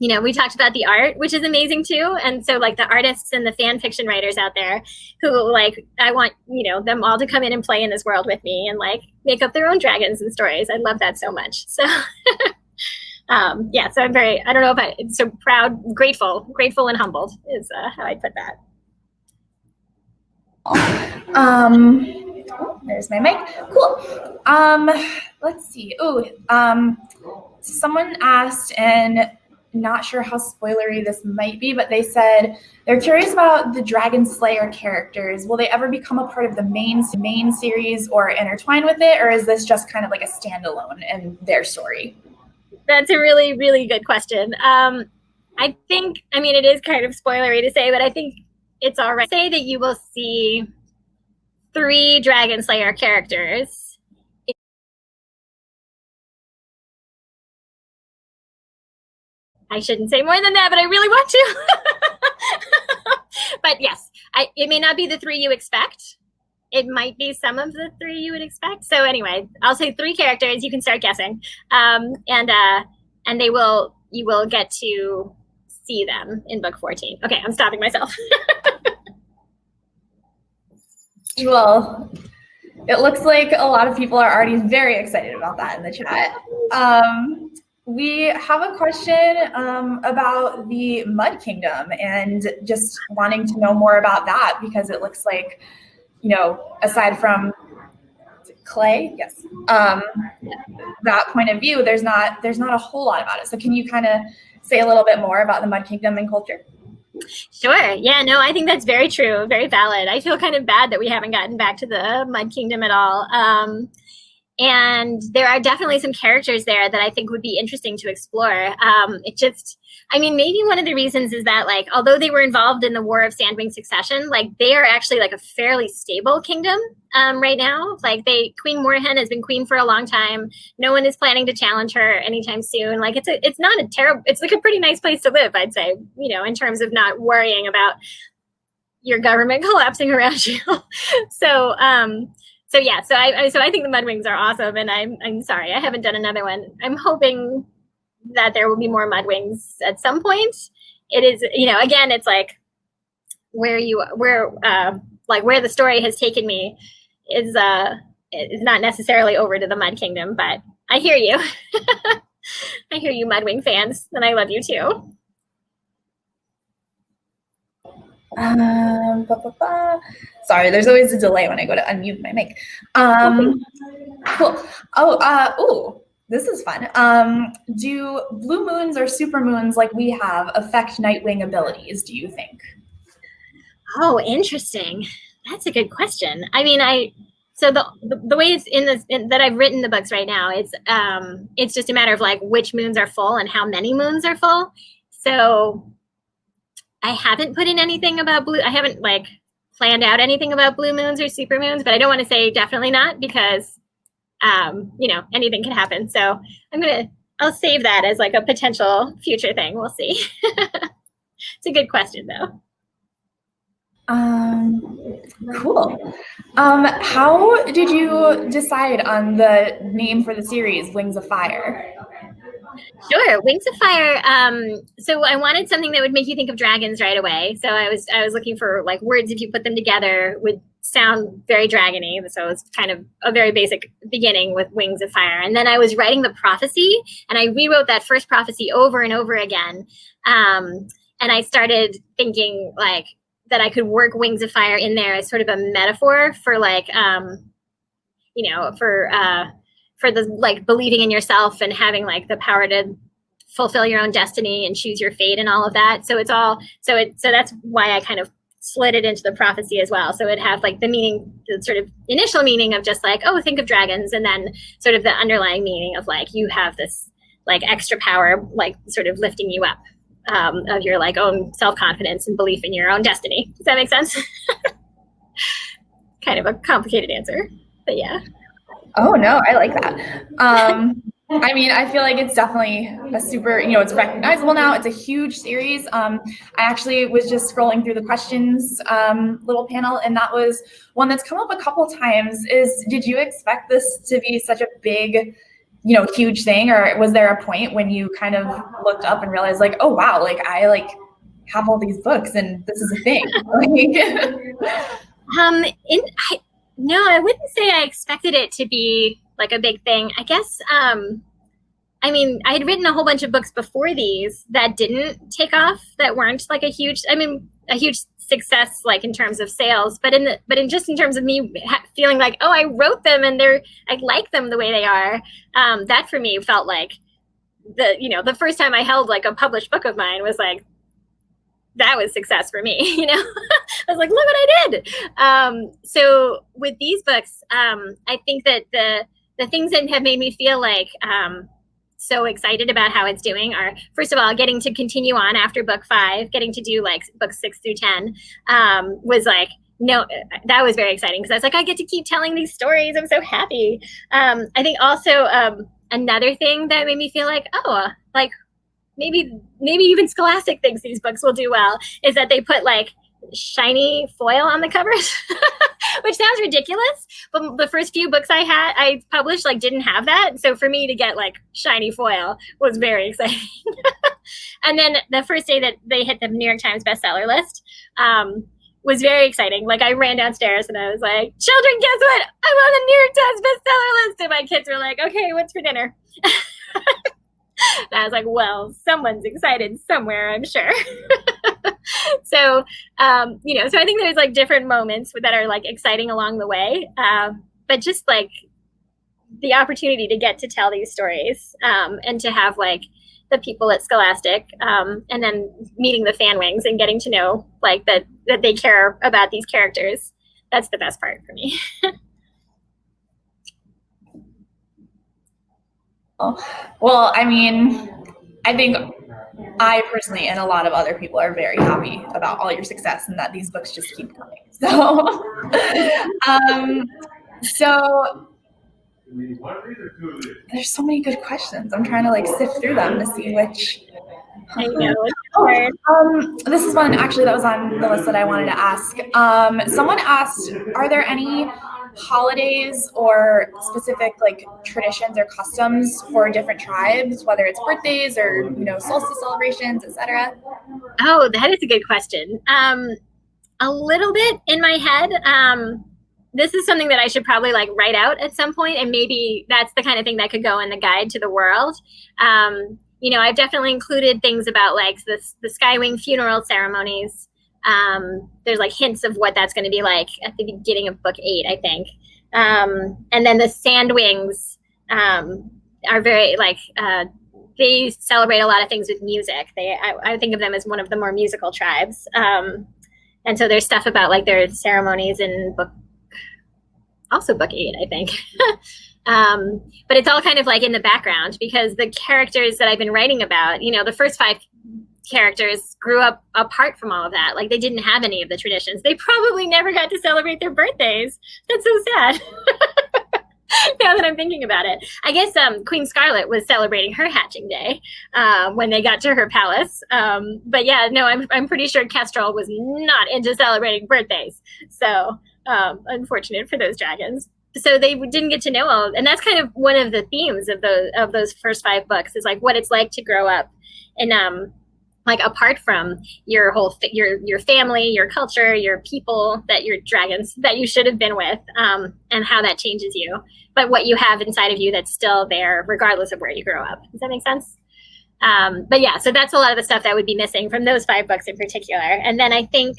You know, we talked about the art, which is amazing too. And so like the artists and the fan fiction writers out there who like, I want, you know, them all to come in and play in this world with me and like make up their own dragons and stories. I love that so much. So yeah, so I'm very, I don't know if I'm so proud, grateful and humbled is how I put that. There's my mic. Cool. Let's see. Someone asked, and not sure how spoilery this might be, but they said they're curious about the Dragon Slayer characters. Will they ever become a part of the main series or intertwine with it, or is this just kind of like a standalone in their story? That's a really, really good question. I think, I mean, it is kind of spoilery to say, but I think it's all right. Say that you will see 3 Dragon Slayer characters. I shouldn't say more than that, but I really want to. But yes, it may not be the 3 you expect. It might be some of the 3 you would expect. So anyway, I'll say 3 characters. You can start guessing, and you will get to see them in book 14. Okay, I'm stopping myself. Well, it looks like a lot of people are already very excited about that in the chat. We have a question about the Mud Kingdom and just wanting to know more about that, because it looks like, you know, aside from clay, yes, that point of view, there's not a whole lot about it. So can you kind of say a little bit more about the Mud Kingdom and culture? Sure. Yeah, no, I think that's very true, very valid. I feel kind of bad that we haven't gotten back to the Mud Kingdom at all. And there are definitely some characters there that I think would be interesting to explore. Maybe one of the reasons is that, like, although they were involved in the War of Sandwing Succession, like, they are actually like a fairly stable kingdom right now. Like, Queen Moorhen has been queen for a long time. No one is planning to challenge her anytime soon. Like, it's like a pretty nice place to live, I'd say, you know, in terms of not worrying about your government collapsing around you. So I think the Mudwings are awesome, and I'm sorry I haven't done another one. I'm hoping that there will be more Mudwings at some point. It is, you know, again, it's like where the story has taken me is not necessarily over to the Mud Kingdom, but I hear you. I hear you, Mudwing fans, and I love you too. Sorry, there's always a delay when I go to unmute my mic. Cool. This is fun. Do blue moons or super moons like we have affect Nightwing abilities, do you think? Oh, interesting. That's a good question. I mean, so the way it's that I've written the books right now, it's just a matter of like which moons are full and how many moons are full. So I haven't put in anything about blue. I haven't like planned out anything about blue moons or super moons, but I don't want to say definitely not, because you know, anything can happen. So I'll save that as like a potential future thing. We'll see. It's a good question though. Cool. How did you decide on the name for the series, Wings of Fire? Sure, Wings of Fire. So I wanted something that would make you think of dragons right away. So I was looking for like words, if you put them together, would sound very dragony. So it's kind of a very basic beginning with Wings of Fire. And then I was writing the prophecy, and I rewrote that first prophecy over and over again. And I started thinking like that I could work Wings of Fire in there as sort of a metaphor for like, you know, for for the like believing in yourself and having like the power to fulfill your own destiny and choose your fate and all of that. So it's all so that's why I kind of slid it into the prophecy as well. So it'd have like the meaning, the sort of initial meaning of just like, oh, think of dragons, and then sort of the underlying meaning of like you have this like extra power, like sort of lifting you up of your like own self-confidence and belief in your own destiny. Does that make sense? Kind of a complicated answer, but yeah. Oh no, I like that. I mean, I feel like it's definitely a super, it's recognizable now. It's a huge series. I actually was just scrolling through the questions little panel, and that was one that's come up a couple times is, did you expect this to be such a big, huge thing? Or was there a point when you kind of looked up and realized like, oh, wow, like I like have all these books and this is a thing? No, I wouldn't say I expected it to be like a big thing. I guess, I mean, I had written a whole bunch of books before these that didn't take off, that weren't like a huge success, like in terms of sales, but in terms of me feeling like, oh, I wrote them and I like them the way they are. That for me felt like the first time I held like a published book of mine was like, that was success for me. I was like, look what I did. So with these books, I think that the things that have made me feel like so excited about how it's doing are, first of all, getting to continue on after book 5, getting to do like books 6 through 10 was like, no, that was very exciting because I was like, I get to keep telling these stories. I'm so happy. I think also another thing that made me feel like, oh, like maybe even Scholastic thinks these books will do well is that they put like shiny foil on the covers, which sounds ridiculous, but the first few books I published like didn't have that. So for me to get like shiny foil was very exciting. And then the first day that they hit the New York Times bestseller list was very exciting. Like I ran downstairs and I was like, children, guess what? I'm on the New York Times bestseller list. And my kids were like, okay, what's for dinner? And I was like, well, someone's excited somewhere, I'm sure. So, so I think there's like different moments that are like exciting along the way. But just like the opportunity to get to tell these stories and to have like the people at Scholastic and then meeting the fan wings and getting to know like that they care about these characters. That's the best part for me. Well, I mean, I think I personally and a lot of other people are very happy about all your success and that these books just keep coming. So, there's so many good questions. I'm trying to like sift through them to see which. I know. This is one actually that was on the list that I wanted to ask. Someone asked, are there any holidays or specific like traditions or customs for different tribes, whether it's birthdays or solstice celebrations, etc.? Oh, that is a good question. A little bit in my head. This is something that I should probably like write out at some point, and maybe that's the kind of thing that could go in the guide to the world. I've definitely included things about like the Skywing funeral ceremonies. There's like hints of what that's going to be like at the beginning of book 8, I think. And then the Sandwings are very like they celebrate a lot of things with music. I think of them as one of the more musical tribes. And so there's stuff about like their ceremonies in book 8, I think. But it's all kind of like in the background because the characters that I've been writing about, the first 5 characters grew up apart from all of that. Like they didn't have any of the traditions. They probably never got to celebrate their birthdays. That's so sad. Now that I'm thinking about it, I guess Queen Scarlet was celebrating her hatching day when they got to her palace. But yeah, no, I'm pretty sure Kestrel was not into celebrating birthdays. So unfortunate for those dragons. So they didn't get to know all, and that's kind of one of the themes of those first 5 books is like what it's like to grow up and like apart from your whole your family, your culture, your people, that your dragons that you should have been with, and how that changes you, but what you have inside of you that's still there regardless of where you grow up. Does that make sense? But yeah, so that's a lot of the stuff that would be missing from those 5 books in particular. And then I think,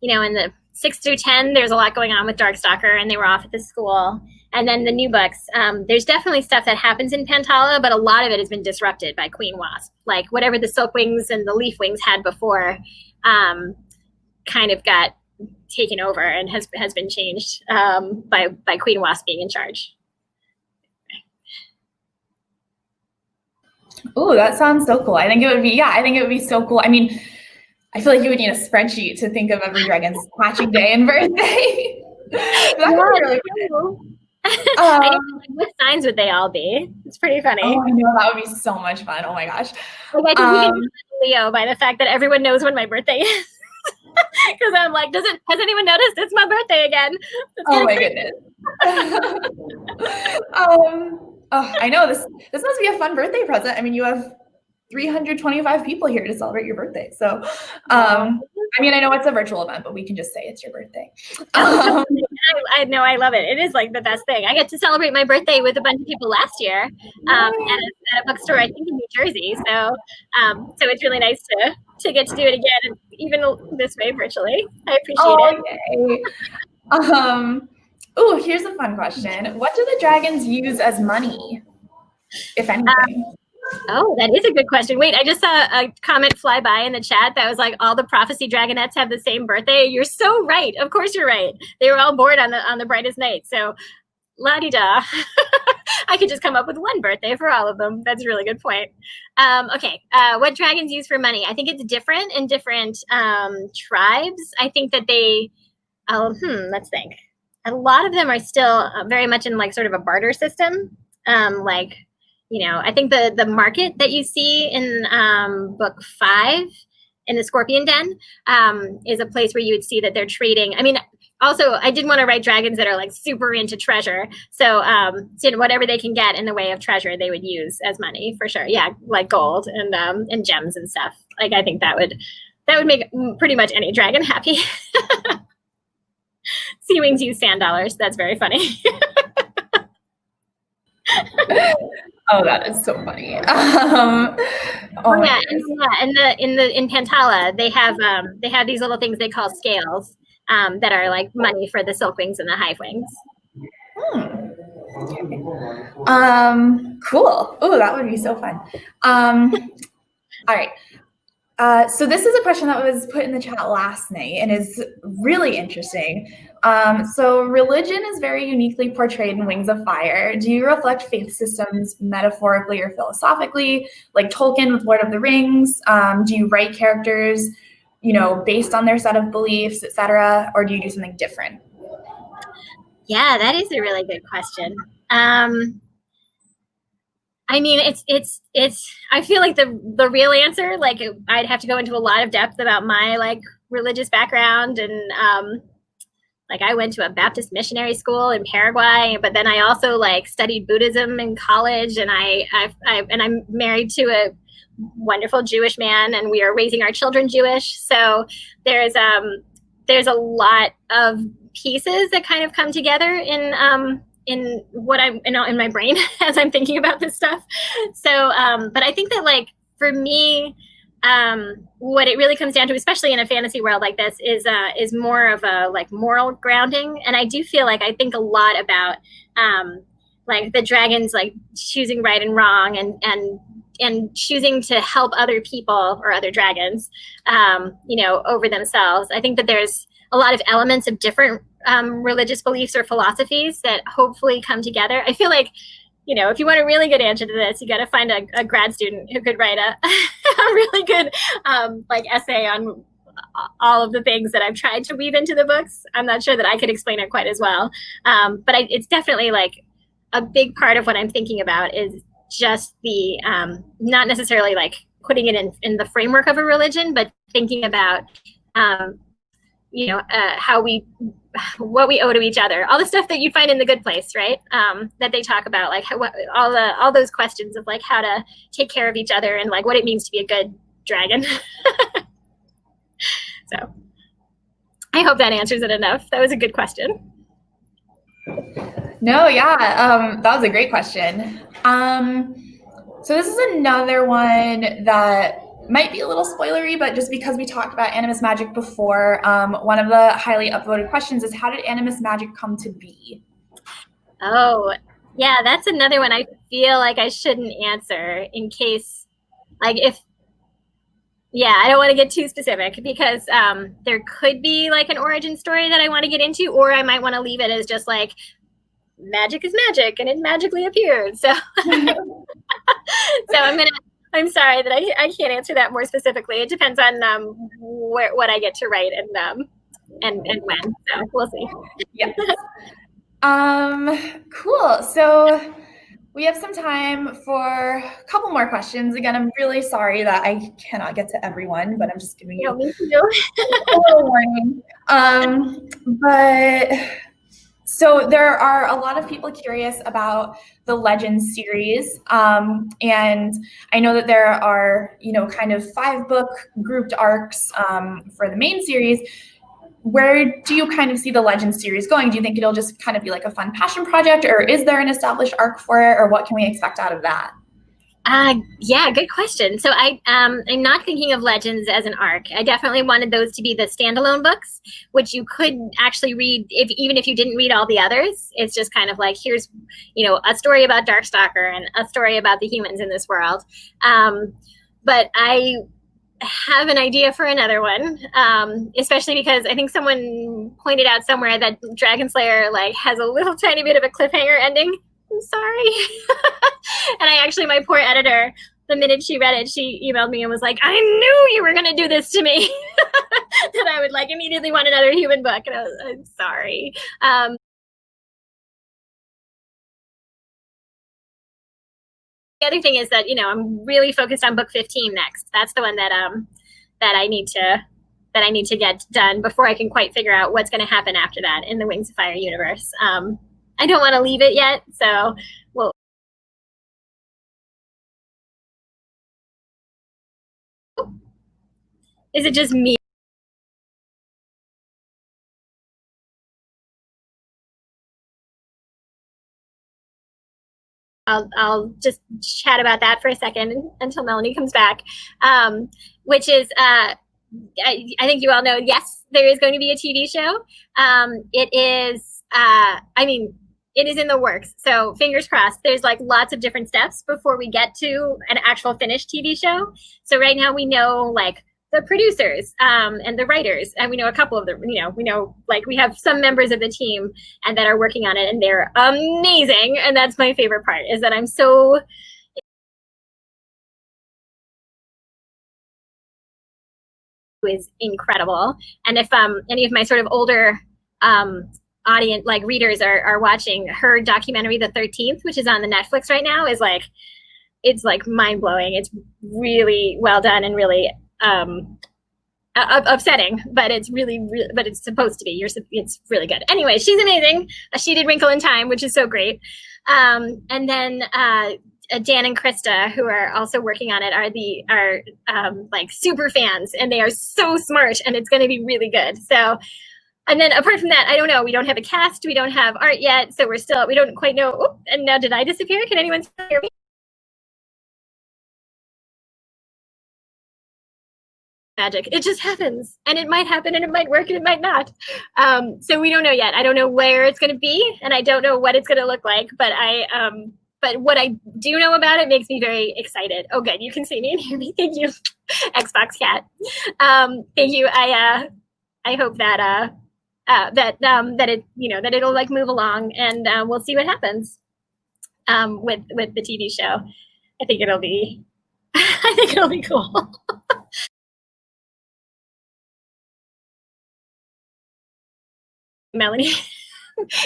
in the 6 through 10, there's a lot going on with Darkstalker, and they were off at the school. And then the new books, there's definitely stuff that happens in Pantala, but a lot of it has been disrupted by Queen Wasp. Like whatever the Silk Wings and the Leaf Wings had before kind of got taken over and has been changed by Queen Wasp being in charge. Oh, that sounds so cool. I think it would be so cool. I mean, I feel like you would need a spreadsheet to think of every dragon's hatching day and birthday. That would be really cool. What signs would they all be? It's pretty funny. Oh, I know, that would be so much fun. Oh my gosh. Like, I think we can Leo by the fact that everyone knows when my birthday is. Because I'm like, has anyone noticed it's my birthday again? Oh my goodness. I know this must be a fun birthday present. I mean, you have 325 people here to celebrate your birthday. So, I mean, I know it's a virtual event, but we can just say it's your birthday. I know, I love it. It is like the best thing. I get to celebrate my birthday with a bunch of people last year at a bookstore, I think in New Jersey. So it's really nice to get to do it again, even this way virtually. I appreciate it. Oh, here's a fun question. What do the dragons use as money, if anything? Oh, that is a good question. Wait, I just saw a comment fly by in the chat that was like, all the prophecy dragonettes have the same birthday. You're so right. Of course you're right. They were all born on the brightest night. So la-di-da. I could just come up with one birthday for all of them. That's a really good point. Okay, what dragons use for money? I think it's different in different tribes. I think that let's think. A lot of them are still very much in like sort of a barter system. I think the market that you see in book 5 in the Scorpion Den is a place where you would see that they're trading. I mean, also, I did want to write dragons that are like super into treasure. So whatever they can get in the way of treasure, they would use as money for sure. Yeah, like gold and gems and stuff. Like I think that would make pretty much any dragon happy. Sea Wings use sand dollars. That's very funny. Oh, that is so funny. In Pantala, they have these little things they call scales that are like money for the Silk Wings and the Hive Wings. Cool. Oh, that would be so fun. All right. So this is a question that was put in the chat last night and is really interesting. So religion is very uniquely portrayed in Wings of Fire. Do you reflect faith systems metaphorically or philosophically, like Tolkien with Lord of the Rings? Do you write characters, based on their set of beliefs, etc., or do you do something different? Yeah, that is a really good question. I mean, it's. I feel like the real answer, like I'd have to go into a lot of depth about my like religious background, and like I went to a Baptist missionary school in Paraguay, but then I also like studied Buddhism in college, and I'm married to a wonderful Jewish man, and we are raising our children Jewish. So there's a lot of pieces that kind of come together in what I'm in my brain as I'm thinking about this stuff. So, but I think that like for me, what it really comes down to, especially in a fantasy world like this, is more of a like moral grounding. And I do feel like I think a lot about like the dragons like choosing right and wrong and choosing to help other people or other dragons, over themselves. I think that there's a lot of elements of different religious beliefs or philosophies that hopefully come together. I feel like, if you want a really good answer to this, you got to find a grad student who could write a really good essay on all of the things that I've tried to weave into the books. I'm not sure that I could explain it quite as well. But it's definitely like a big part of what I'm thinking about is just the, not necessarily like putting it in the framework of a religion, but thinking about, what we owe to each other, all the stuff that you find in The Good Place, right? That they talk about, like all those questions of like how to take care of each other and like what it means to be a good dragon. So I hope that answers it enough. That was a good question. No, yeah, that was a great question. So this is another one that might be a little spoilery, but just because we talked about animus magic before, one of the highly upvoted questions is, how did animus magic come to be? Oh, yeah, that's another one I feel like I shouldn't answer in case, like, if, yeah, I don't want to get too specific because there could be like an origin story that I want to get into, or I might want to leave it as just like magic is magic and it magically appeared. So, I'm sorry that I can't answer that more specifically. It depends on what I get to write and when. So we'll see. Yes. Cool. So we have some time for a couple more questions. Again, I'm really sorry that I cannot get to everyone, but I'm just giving you Me too. a little warning. But so there are a lot of people curious about the Legends series. And I know that there are, kind of 5-book grouped arcs for the main series. Where do you kind of see the Legends series going? Do you think it'll just kind of be like a fun passion project, or is there an established arc for it, or what can we expect out of that? Yeah, good question. So I'm not thinking of Legends as an arc. I definitely wanted those to be the standalone books, which you could actually read even if you didn't read all the others. It's just kind of like, here's, a story about Darkstalker and a story about the humans in this world. But I have an idea for another one, especially because I think someone pointed out somewhere that Dragon Slayer has a little tiny bit of a cliffhanger ending. I'm sorry. And my poor editor, the minute she read it, she emailed me and was like, I knew you were going to do this to me. That I would immediately want another human book. And I'm sorry. The other thing is that, I'm really focused on book 15 next. That's the one that I need to get done before I can quite figure out what's going to happen after that in the Wings of Fire universe. I don't want to leave it yet, so well. Is it just me? I'll just chat about that for a second until Melanie comes back, which is I think you all know, yes, there is going to be a TV show. It is, it is in the works. So fingers crossed. There's lots of different steps before we get to an actual finished TV show. So right now we know the producers and the writers, and we know a couple of them. We know we have some members of the team and that are working on it, and they're amazing. And that's my favorite part, is that I'm so is incredible. And if any of my sort of older audience readers are watching, her documentary The 13th, which is on the Netflix right now, is it's mind-blowing. It's really well done and really upsetting, but it's but it's supposed to be. It's really good. Anyway, she's amazing. She did Wrinkle in Time, which is so great. And then Dan and Krista, who are also working on it, are super fans, and they are so smart, and it's going to be really good. So, and then apart from that, I don't know. We don't have a cast. We don't have art yet, so we don't quite know. Oh, and now did I disappear? Can anyone hear me? Magic. It just happens, and it might happen, and it might work, and it might not. So we don't know yet. I don't know where it's going to be, and I don't know what it's going to look like. But but what I do know about it makes me very excited. Oh, good. You can see me and hear me. Thank you, Xbox Cat. Thank you. I hope that that it that it'll move along, and we'll see what happens with the TV show. I think it'll be cool. Melanie.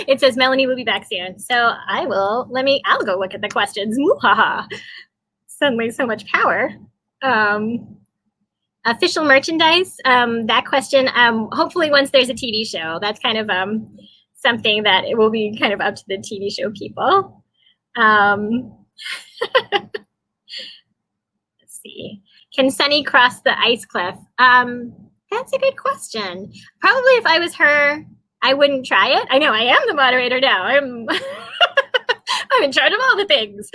It says Melanie will be back soon. So I'll go look at the questions. Muhaha. Suddenly so much power. Official merchandise. That question, hopefully once there's a TV show, that's kind of something that it will be kind of up to the TV show people. Let's see. Can Sunny cross the ice cliff? That's a good question. Probably if I was her, I wouldn't try it. I know I am the moderator now. I'm I'm in charge of all the things.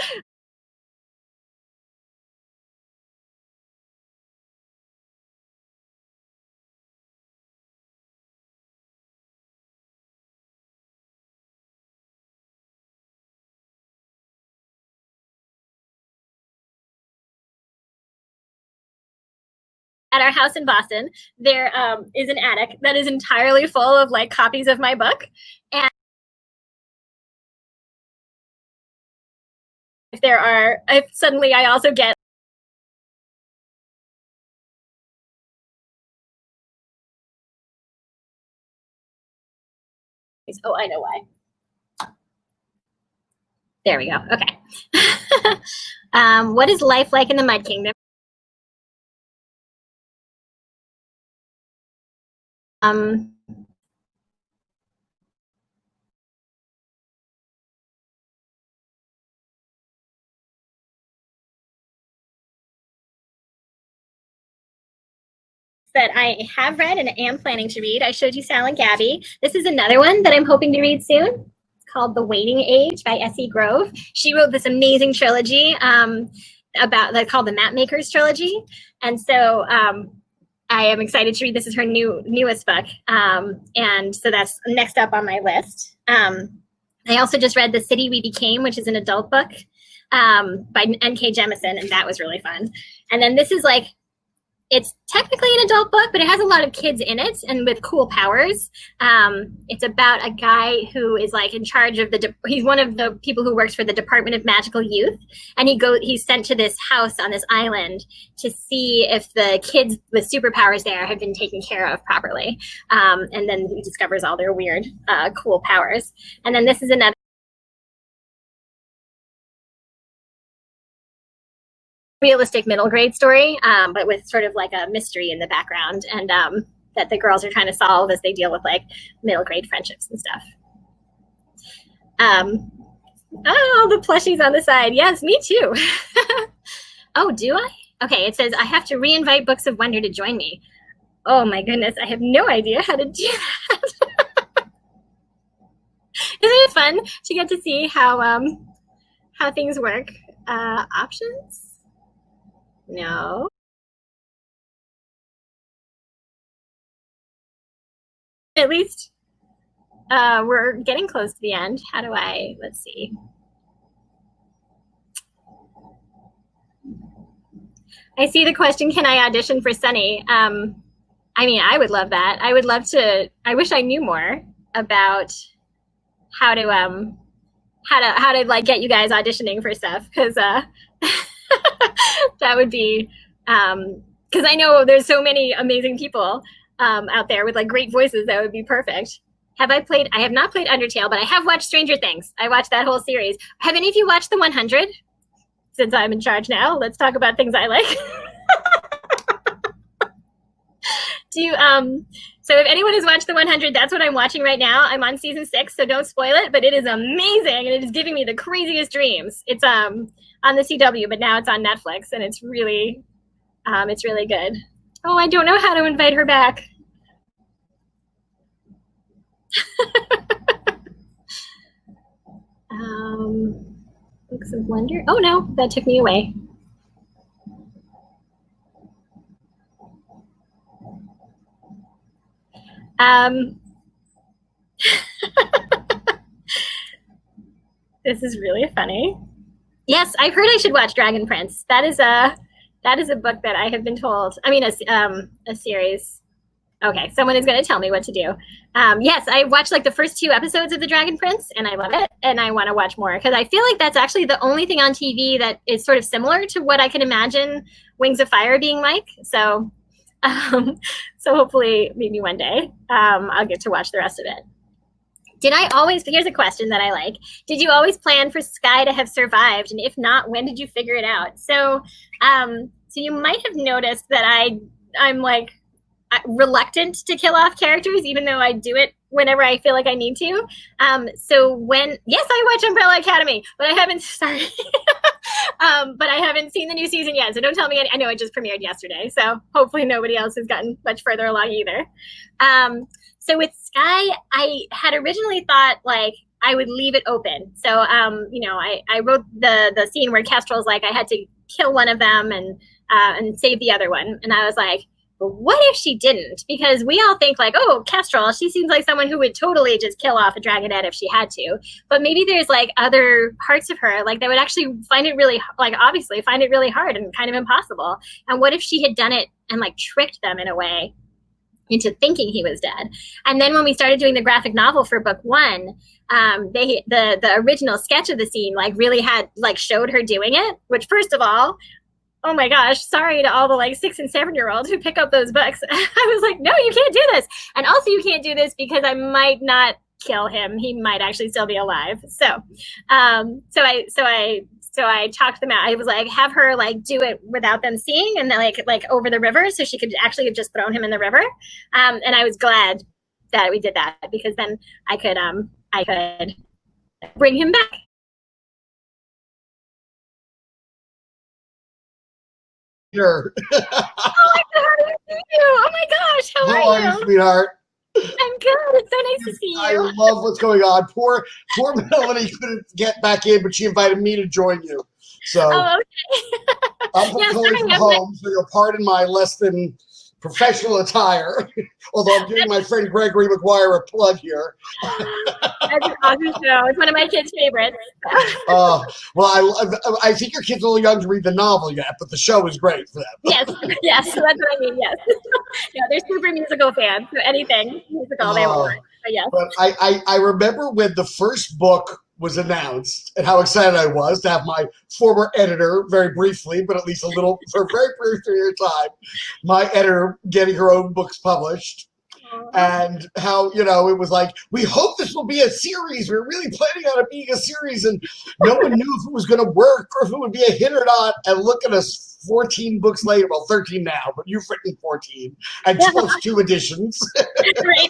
our house in Boston, there is an attic that is entirely full of like copies of my book. And if suddenly I also get oh, I know why. There we go. Okay. What is life like in the Mud Kingdom? That I have read and am planning to read. I showed you Sal and Gabby. This is another one that I'm hoping to read soon. It's called The Waiting Age by S.E. Grove. She wrote this amazing trilogy called the Mapmakers trilogy. And so I am excited to read. This is her newest book. And so that's next up on my list. I also just read The City We Became, which is an adult book by N.K. Jemisin, and that was really fun. And then this is like, it's technically an adult book, but it has a lot of kids in it and with cool powers. It's about a guy who is like in charge of he's one of the people who works for the Department of Magical Youth. And he's sent to this house on this island to see if the kids with superpowers there have been taken care of properly. And then he discovers all their weird, cool powers. And then this is another realistic middle grade story, but with sort of like a mystery in the background, and that the girls are trying to solve as they deal with like middle grade friendships and stuff. Oh, the plushies on the side. Yes, me too. Oh, do I? Okay, it says I have to re-invite Books of Wonder to join me. Oh my goodness, I have no idea how to do that. Isn't it fun to get to see how things work? Options? No. At least we're getting close to the end. How do let's see. I see the question, can I audition for Sunny? I mean, I would love that. I would love to, I wish I knew more about how to like get you guys auditioning for stuff, because that would be, because I know there's so many amazing people out there with like great voices. That would be perfect. I have not played Undertale, but I have watched Stranger Things. I watched that whole series. Have any of you watched The 100? Since I'm in charge now, let's talk about things I like. So if anyone has watched The 100, that's what I'm watching right now. I'm on season 6, so don't spoil it, but it is amazing, and it is giving me the craziest dreams. It's on the CW, but now it's on Netflix, and it's really good. Oh, I don't know how to invite her back. Books of Wonder. Oh no, that took me away. This is really funny. Yes, I've heard I should watch Dragon Prince. That is a book that I have been told. I mean, a series. Okay, someone is going to tell me what to do. Yes, I watched like the first 2 episodes of The Dragon Prince, and I love it, and I want to watch more, because I feel like that's actually the only thing on TV that is sort of similar to what I can imagine Wings of Fire being like. So, so hopefully, maybe one day, I'll get to watch the rest of it. Here's a question that I like. Did you always plan for Sky to have survived? And if not, when did you figure it out? So, so you might have noticed that I'm like reluctant to kill off characters, even though I do it whenever I feel like I need to. Yes, I watch Umbrella Academy, but I haven't started. But I haven't seen the new season yet, so don't tell me. I know it just premiered yesterday, so hopefully nobody else has gotten much further along either. So with Sky, I had originally thought like I would leave it open. So, I wrote the scene where Kestrel's like, I had to kill one of them and save the other one. And I was like, but what if she didn't? Because we all think like, oh, Kestrel, she seems like someone who would totally just kill off a dragonette if she had to. But maybe there's like other parts of her like that would actually find it really hard and kind of impossible. And what if she had done it and like tricked them in a way into thinking he was dead. And then when we started doing the graphic novel for book 1, the original sketch of the scene like really had like showed her doing it, which first of all, oh my gosh, sorry to all the like 6 and 7-year-olds who pick up those books. I was like, no, you can't do this. And also you can't do this because I might not kill him. He might actually still be alive. So I talked them out. I was like, have her like do it without them seeing, and then like over the river, so she could actually have just thrown him in the river. And I was glad that we did that, because then I could bring him back. Sure. Oh my God, how do you? Oh my gosh, how are you, sweetheart? I'm good. It's so nice to see you. I love what's going on. Poor Melanie couldn't get back in, but she invited me to join you. So okay. I'm calling from home, so you'll pardon my less than professional attire. Although I'm giving my friend Gregory McGuire a plug here. That's an awesome show. It's one of my kids' favorites. Well, I think your kid's a little young to read the novel yet, but the show is great for them. Yes, that's what I mean. Yes, yeah, they're super musical fans. So anything musical they want. But yes. But I remember when the first book was announced and how excited I was to have my former editor, very briefly, but at least a little, for a very brief period of time, my editor getting her own books published. And how, it was like, we hope this will be a series. We're really planning on it being a series. And no one knew if it was going to work or if it would be a hit or not. And look at us 14 books later. Well, 13 now, but you've written 14 and plus 2 editions. Right.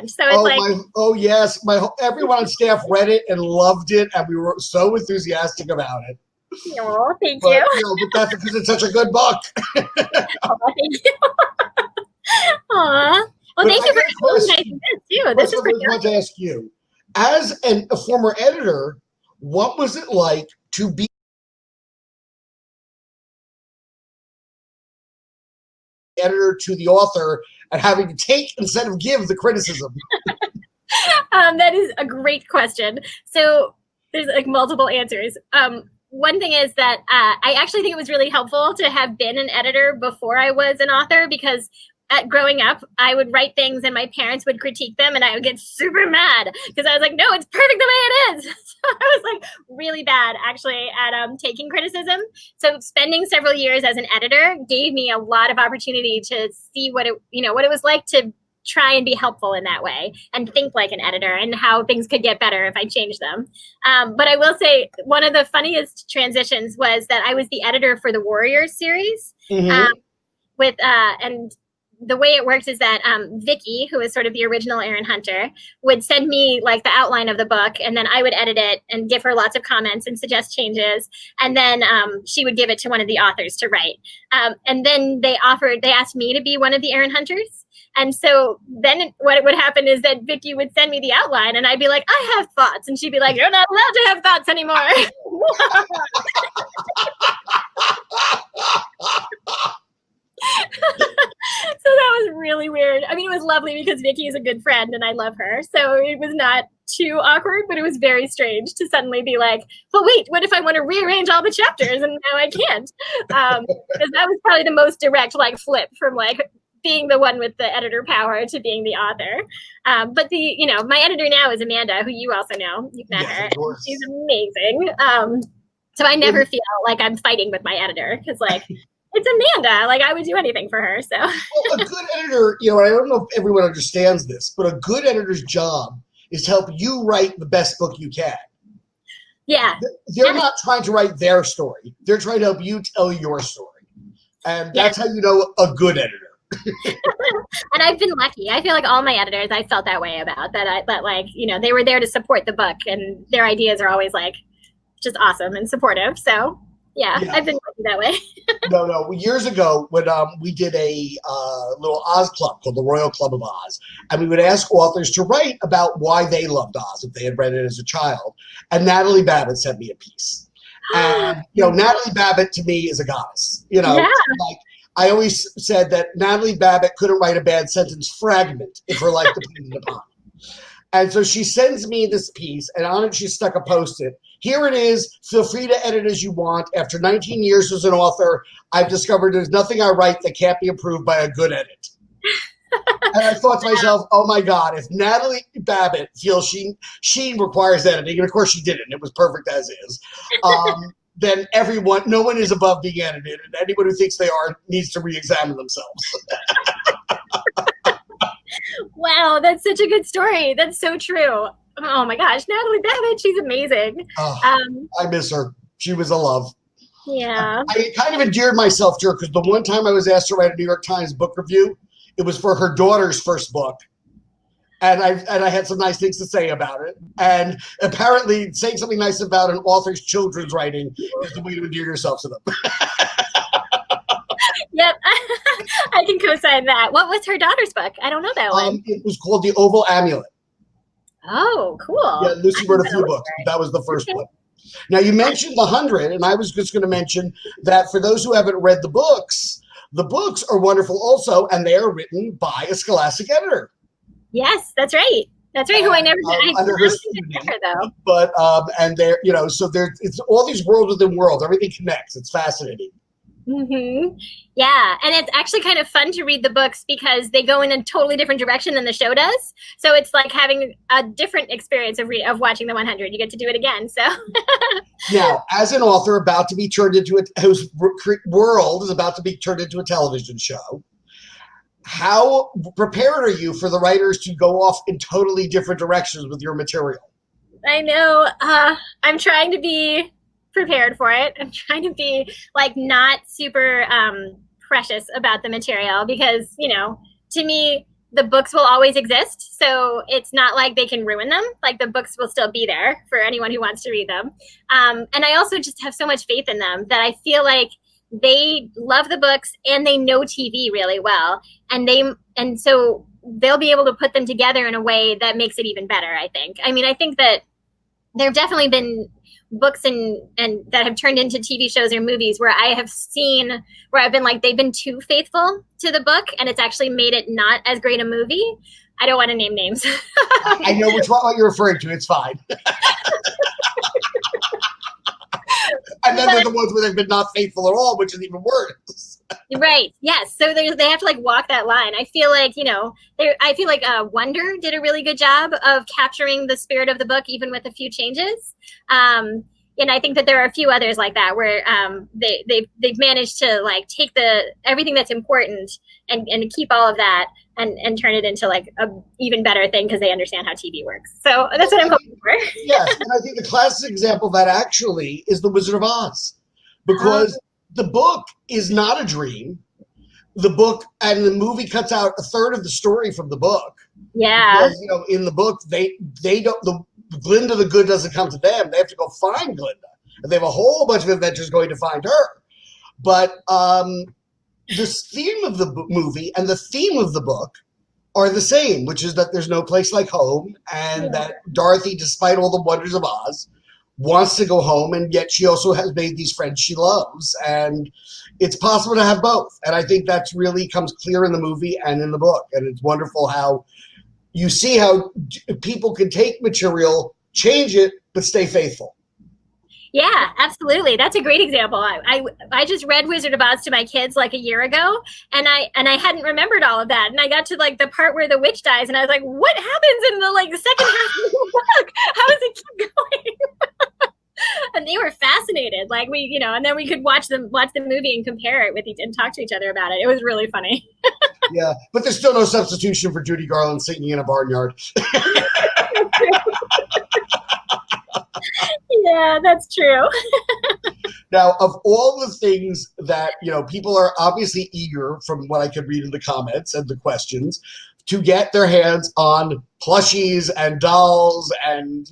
So it's yes, everyone on staff read it and loved it, and we were so enthusiastic about it. Oh, thank you. But that's because it's such a good book. Oh, thank you. Aw. Well, thank you for organizing this too. This is I want to ask you, as a former editor, what was it like to be editor to the author and having to take instead of give the criticism? That is a great question. So there's like multiple answers. One thing is that I actually think it was really helpful to have been an editor before I was an author, because growing up, I would write things and my parents would critique them and I would get super mad because I was like, no, it's perfect the way it is. So I was like really bad actually at taking criticism. So spending several years as an editor gave me a lot of opportunity to see what it was like to try and be helpful in that way and think like an editor and how things could get better if I changed them. But I will say one of the funniest transitions was that I was the editor for the Warriors series. And the way it works is that Vicky, who is sort of the original Erin Hunter, would send me like the outline of the book, and then I would edit it and give her lots of comments and suggest changes. And then she would give it to one of the authors to write. And then they asked me to be one of the Erin Hunters. And so then what would happen is that Vicky would send me the outline and I'd be like, I have thoughts. And she'd be like, you're not allowed to have thoughts anymore. So that was really weird. I mean, it was lovely because Vicky is a good friend and I love her. So it was not too awkward, but it was very strange to suddenly be like, but wait, what if I want to rearrange all the chapters and now I can't? Because that was probably the most direct like flip from like being the one with the editor power to being the author. But my editor now is Amanda, who you also know. You've met her. She's amazing. So I never feel like I'm fighting with my editor because like, it's Amanda. Like I would do anything for her. So well, a good editor, I don't know if everyone understands this, but a good editor's job is to help you write the best book you can. Yeah. They're not trying to write their story. They're trying to help you tell your story. And that's how you know a good editor. And I've been lucky. I feel like all my editors, I felt that way about that. They were there to support the book and their ideas are always like just awesome and supportive. So yeah, I've been lucky that way. No. Years ago, when we did a little Oz club called the Royal Club of Oz, and we would ask authors to write about why they loved Oz if they had read it as a child. And Natalie Babbitt sent me a piece. And Natalie Babbitt to me is a goddess. Like I always said that Natalie Babbitt couldn't write a bad sentence fragment if her life depended upon it. And so she sends me this piece, and on it she stuck a Post-it Here it is. Feel free to edit as you want. After 19 years as an author, I've discovered there's nothing I write that can't be improved by a good edit. And I thought to myself, oh my God, if Natalie Babbitt feels she requires editing, and of course she didn't, it was perfect as is, then no one is above being edited, and anyone who thinks they are needs to re-examine themselves. Wow, that's such a good story. That's so true. Oh my gosh, Natalie Babbitt, she's amazing. I miss her. She was a love. Yeah. I kind of endeared myself to her because the one time I was asked to write a New York Times book review, it was for her daughter's first book. And I had some nice things to say about it. And apparently saying something nice about an author's children's writing is the way to endear yourself to them. Yep. I can co-sign that. What was her daughter's book? I don't know that one. It was called The Oval Amulet. Oh, cool. Yeah, Lucy wrote a few books. That was the first one. Now, you mentioned The 100, and I was just going to mention that for those who haven't read the books are wonderful also, and they are written by a Scholastic editor. Yes, that's right. That's right. Who I never did. Under her Her, though. But and there, so it's all these worlds within worlds. Everything connects. It's fascinating. Mm-hmm. Yeah, and it's actually kind of fun to read the books because they go in a totally different direction than the show does. So it's like having a different experience of watching the 100. You get to do it again. So now, as an author about to be turned into whose world is about to be turned into a television show, how prepared are you for the writers to go off in totally different directions with your material? I know. I'm trying to be prepared for it. I'm trying to be like not super precious about the material because, to me, the books will always exist. So it's not like they can ruin them. Like the books will still be there for anyone who wants to read them. And I also just have so much faith in them that I feel like they love the books and they know TV really well. And so they'll be able to put them together in a way that makes it even better, I think. I mean, I think that there have definitely been books and that have turned into TV shows or movies where I have seen where I've been like they've been too faithful to the book and it's actually made it not as great a movie. I don't want to name names. I know which one you're referring to. It's fine. And then there's the ones where they've been not faithful at all, which is even worse. Right. Yes. So they have to like walk that line. I feel like, Wonder did a really good job of capturing the spirit of the book, even with a few changes. And I think that there are a few others like that where they've managed to like take everything that's important and keep all of that and turn it into like a even better thing because they understand how TV works. So that's what I'm hoping for. Yes, and I think the classic example of that actually is The Wizard of Oz, because the book is not a dream. The book and the movie cuts out a third of the story from the book. Yeah. Because, in the book they don't Glinda the Good doesn't come to them. They have to go find Glinda, and they have a whole bunch of adventures going to find her. But this theme of the movie and the theme of the book are the same, which is that there's no place like home, and that Dorothy, despite all the wonders of Oz, wants to go home, and yet she also has made these friends she loves, and it's possible to have both. And I think that's really comes clear in the movie and in the book, and it's wonderful how you see how people can take material, change it, but stay faithful. Yeah, absolutely. That's a great example. I just read Wizard of Oz to my kids like a year ago, and I hadn't remembered all of that. And I got to like the part where the witch dies, and I was like, "What happens in the second half of the book? How does it keep going?" And they were fascinated. Like and then we could watch the movie and compare it with and talk to each other about it. It was really funny. Yeah, but there's still no substitution for Judy Garland singing in a barnyard. Yeah, that's true. Now, of all the things that, people are obviously eager from what I could read in the comments and the questions to get their hands on plushies and dolls and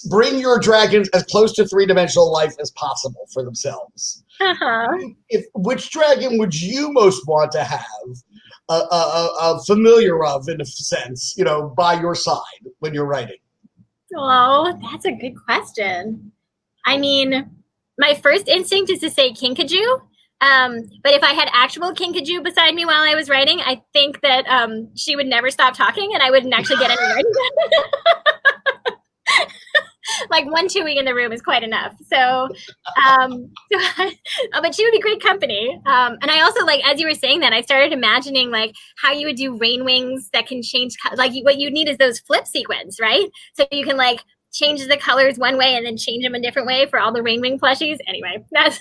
bring your dragons as close to three-dimensional life as possible for themselves. Which dragon would you most want to have a familiar of, in a sense, by your side when you're writing? Oh, that's a good question. I mean, my first instinct is to say Kinkajou. But if I had actual Kinkajou beside me while I was writing, I think that she would never stop talking and I wouldn't actually get any writing done. like one chewing in the room is quite enough. So, but she would be great company. And I also, like, as you were saying that, I started imagining like how you would do rain wings that can change, like what you need is those flip sequins, right? So you can like change the colors one way and then change them a different way for all the rain wing plushies. Anyway, that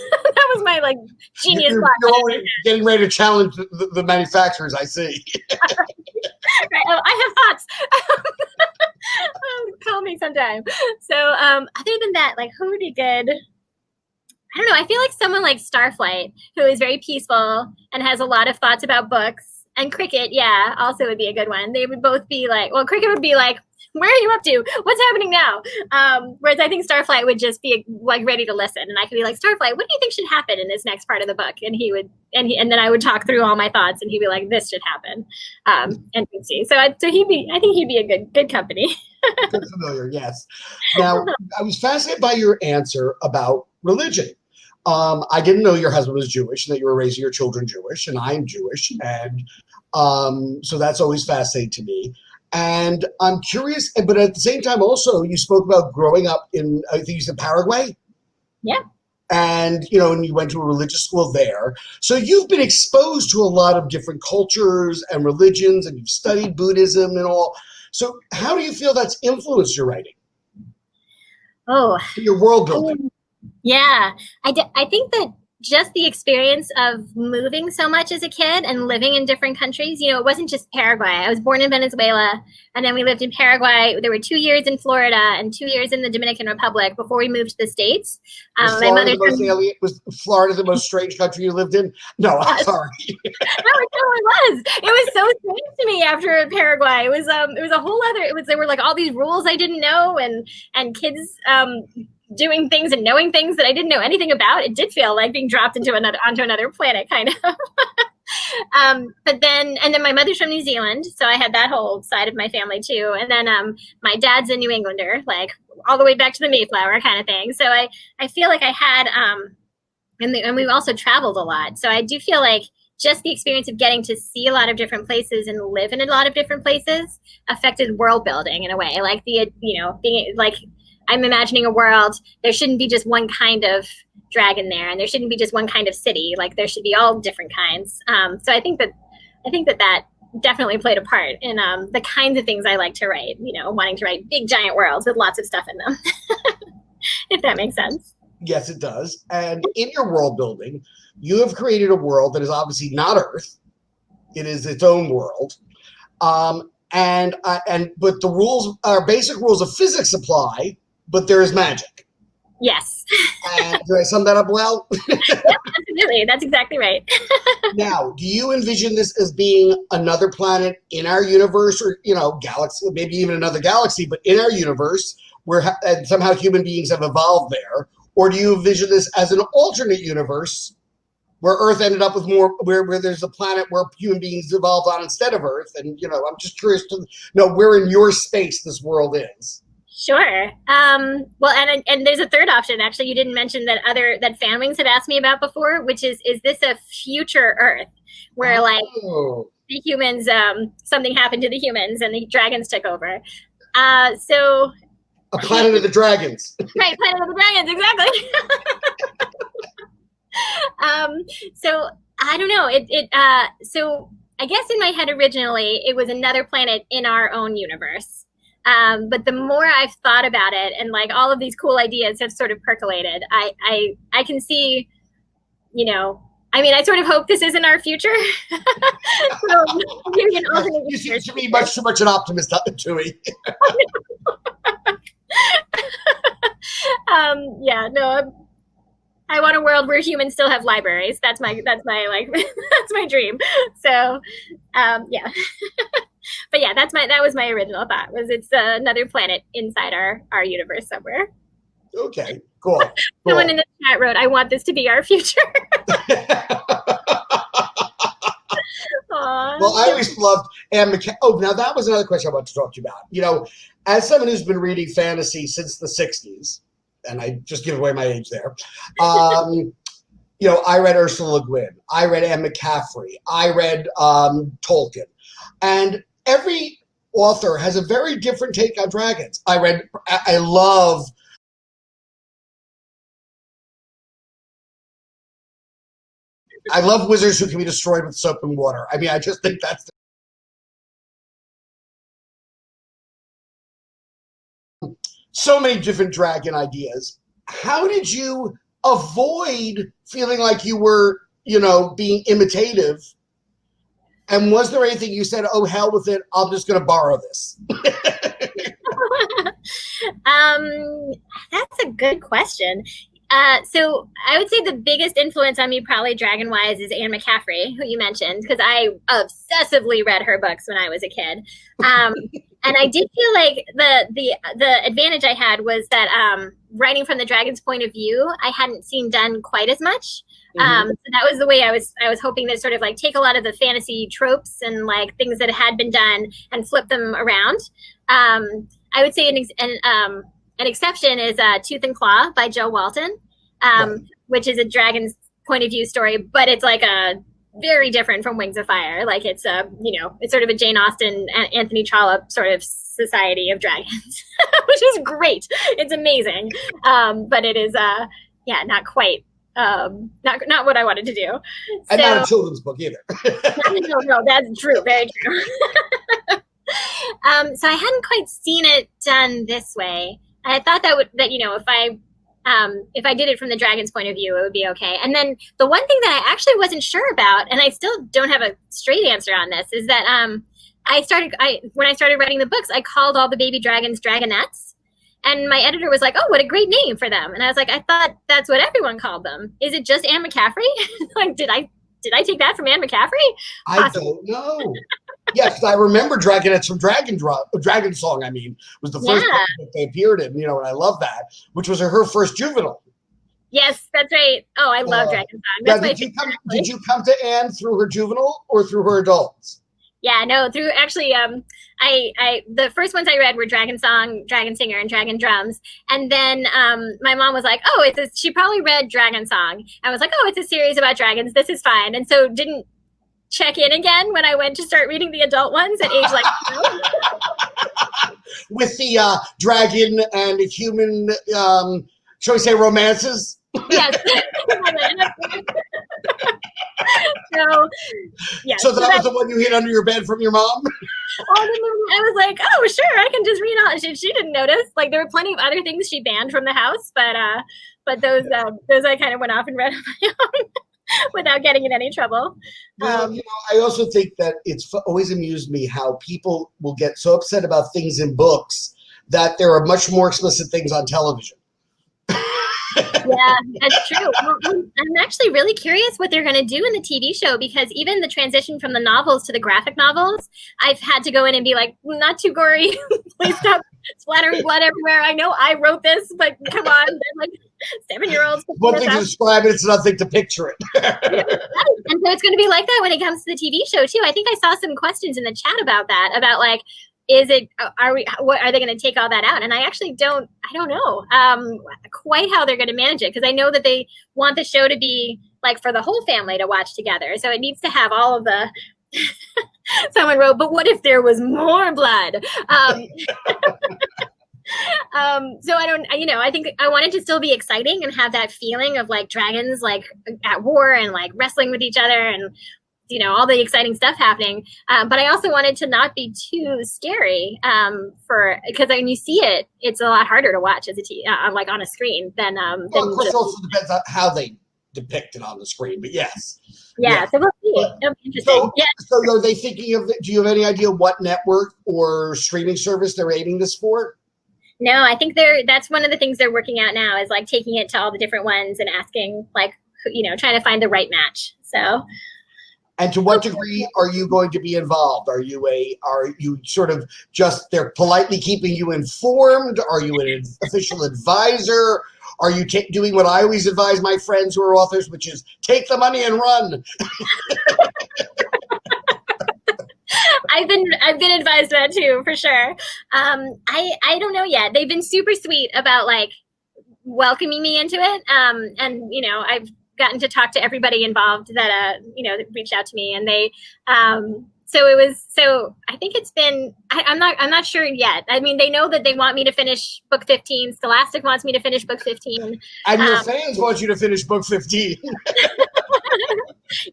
was my like genius You're already getting ready to challenge the manufacturers, I see. Right. Oh, I have thoughts. Call me sometime. So other than that, like who would be good? I don't know. I feel like someone like Starflight, who is very peaceful and has a lot of thoughts about books. And Cricket, yeah, also would be a good one. They would both be like, well, Cricket would be like, where are you up to? What's happening now? Whereas I think Starflight would just be like ready to listen. And I could be like, Starflight, what do you think should happen in this next part of the book? And he would, and then I would talk through all my thoughts and he'd be like, this should happen. And we'd see. So I think he'd be a good company. Good familiar, yes. Now, I was fascinated by your answer about religion. I didn't know your husband was Jewish and that you were raising your children Jewish, and I'm Jewish. And so that's always fascinating to me. And I'm curious, but at the same time also, you spoke about growing up in, I think you said Paraguay? Yeah. And, you know, and you went to a religious school there. So you've been exposed to a lot of different cultures and religions, and you've studied Buddhism and all. So how do you feel that's influenced your writing? Oh. Your world building? Yeah. I think that just the experience of moving so much as a kid and living in different countries, you know, it wasn't just Paraguay. I was born in Venezuela, and then we lived in Paraguay. There were 2 years in Florida and 2 years in the Dominican Republic before we moved to the States. Was Florida the most strange country you lived in? No, I'm sorry. No, it was. It was so strange to me after Paraguay. It was a whole other. There were like all these rules I didn't know, and kids doing things and knowing things that I didn't know anything about. It did feel like being dropped onto another planet, kind of. But then my mother's from New Zealand, so I had that whole side of my family too. And then my dad's a New Englander, like all the way back to the Mayflower kind of thing. So I feel like I had, and we also traveled a lot. So I do feel like just the experience of getting to see a lot of different places and live in a lot of different places affected world building in a way. Like being like, I'm imagining a world, there shouldn't be just one kind of dragon there, and there shouldn't be just one kind of city. Like there should be all different kinds. So I think that definitely played a part in the kinds of things I like to write, you know, wanting to write big giant worlds with lots of stuff in them, if that makes sense. Yes, it does. And in your world building, you have created a world that is obviously not Earth. It is its own world. But the rules are basic rules of physics apply, but there is magic. Yes. And did I sum that up well? Yep, absolutely. That's exactly right. Now, do you envision this as being another planet in our universe, or, you know, galaxy, maybe even another galaxy, but in our universe where somehow human beings have evolved there? Or do you envision this as an alternate universe where Earth ended up with more, where there's a planet where human beings evolved on instead of Earth? And, you know, I'm just curious to know where in your space this world is. Sure. Well, and there's a third option. Actually, you didn't mention that fanwings have asked me about before, which is this a future Earth where like the humans, something happened to the humans and the dragons took over. So a planet of the dragons. Right, planet of the dragons, exactly. So I don't know. So I guess in my head originally it was another planet in our own universe. But the more I've thought about it and like all of these cool ideas have sort of percolated, I can see, you know, I mean, I sort of hope this isn't our future. So maybe an alternate you seem to be much too much an optimist, Tui. Yeah, no, I want a world where humans still have libraries. That's my like, that's my dream. So, yeah. But yeah, that was my original thought, was it's another planet inside our universe somewhere. Okay, cool. Someone in the chat wrote, I want this to be our future. Well, I always loved Anne McCaffrey. Oh, now that was another question I want to talk to you about. You know, as someone who's been reading fantasy since the 60s, and I just give away my age there, you know, I read Ursula Le Guin. I read Anne McCaffrey. I read Tolkien. And every author has a very different take on dragons. I love I love wizards who can be destroyed with soap and water. I mean, I just think that's so many different dragon ideas. How did you avoid feeling like you were, being imitative? And was there anything you said, oh, hell with it, I'm just going to borrow this? That's a good question. So I would say the biggest influence on me, probably dragon-wise, is Anne McCaffrey, who you mentioned, because I obsessively read her books when I was a kid. And I did feel like the advantage I had was that writing from the dragon's point of view, I hadn't seen done quite as much. So that was the way I was hoping to sort of like take a lot of the fantasy tropes and like things that had been done and flip them around. I would say an exception is Tooth and Claw by Joe Walton, which is a dragon's point of view story, but it's like a very different from Wings of Fire. Like it's it's sort of a Jane Austen, Anthony Trollope sort of society of dragons, which is great. It's amazing. But it is, not quite, not what I wanted to do. And not a children's book either. No, that's true. Very true. So I hadn't quite seen it done this way. I thought if I did it from the dragon's point of view, it would be okay. And then the one thing that I actually wasn't sure about, and I still don't have a straight answer on this, is that when I started writing the books, I called all the baby dragons dragonettes. And my editor was like, oh, what a great name for them. And I was like, I thought that's what everyone called them. Is it just Anne McCaffrey? Like, did I take that from Anne McCaffrey? I don't know. Yeah, because I remember Dragonettes from Dragon Song, was the first book that they appeared in, and I love that, which was her first juvenile. Yes, that's right. Oh, I love Dragon Song. Did you come to Anne through her juvenile or through her adults? Yeah, no, through actually, I the first ones I read were Dragon Song, Dragon Singer, and Dragon Drums. And then my mom was like, oh, she probably read Dragon Song. I was like, oh, it's a series about dragons. This is fine. And so didn't check in again when I went to start reading the adult ones at age like 12. With the dragon and human, shall we say, romances? Yes. So that was the one you hid under your bed from your mom? I was like, oh, sure, I can just read all. She didn't notice. Like, there were plenty of other things she banned from the house, but those I kind of went off and read on my own without getting in any trouble. Well, I also think that it's always amused me how people will get so upset about things in books that there are much more explicit things on television. Yeah, that's true. Well, I'm actually really curious what they're going to do in the TV show, because even the transition from the novels to the graphic novels, I've had to go in and be like, not too gory. Please stop splattering blood everywhere. I know I wrote this, but come on. They're like 7-year-olds. One thing to describe it, it's another thing to picture it. And so it's going to be like that when it comes to the TV show too. I think I saw some questions in the chat about that, about like, are they going to take all that out? And I don't know quite how they're going to manage it, because I know that they want the show to be like for the whole family to watch together. So it needs to have all of the, someone wrote, but what if there was more blood? So I think I wanted to still be exciting and have that feeling of like dragons, like at war and like wrestling with each other and, all the exciting stuff happening. But I also wanted to not be too scary because when you see it, it's a lot harder to watch as like on a screen than. Well, of course, it also depends on how they depict it on the screen, but yes. Yeah. So we'll see. It'll be interesting. So are they thinking of, do you have any idea what network or streaming service they're aiming this for? No, I think that's one of the things they're working out now, is like taking it to all the different ones and asking, like, trying to find the right match. So. And to what degree are you going to be involved? Are you sort of just, they're politely keeping you informed? Are you an official advisor? Are you doing what I always advise my friends who are authors, which is take the money and run? I've been advised that too, for sure. I don't know yet. They've been super sweet about like welcoming me into it. And I've gotten to talk to everybody involved that that reached out to me, and they so I think it's been, I'm not sure yet. I mean, they know that they want me to finish book 15. Scholastic wants me to finish book 15. And your fans want you to finish book 15.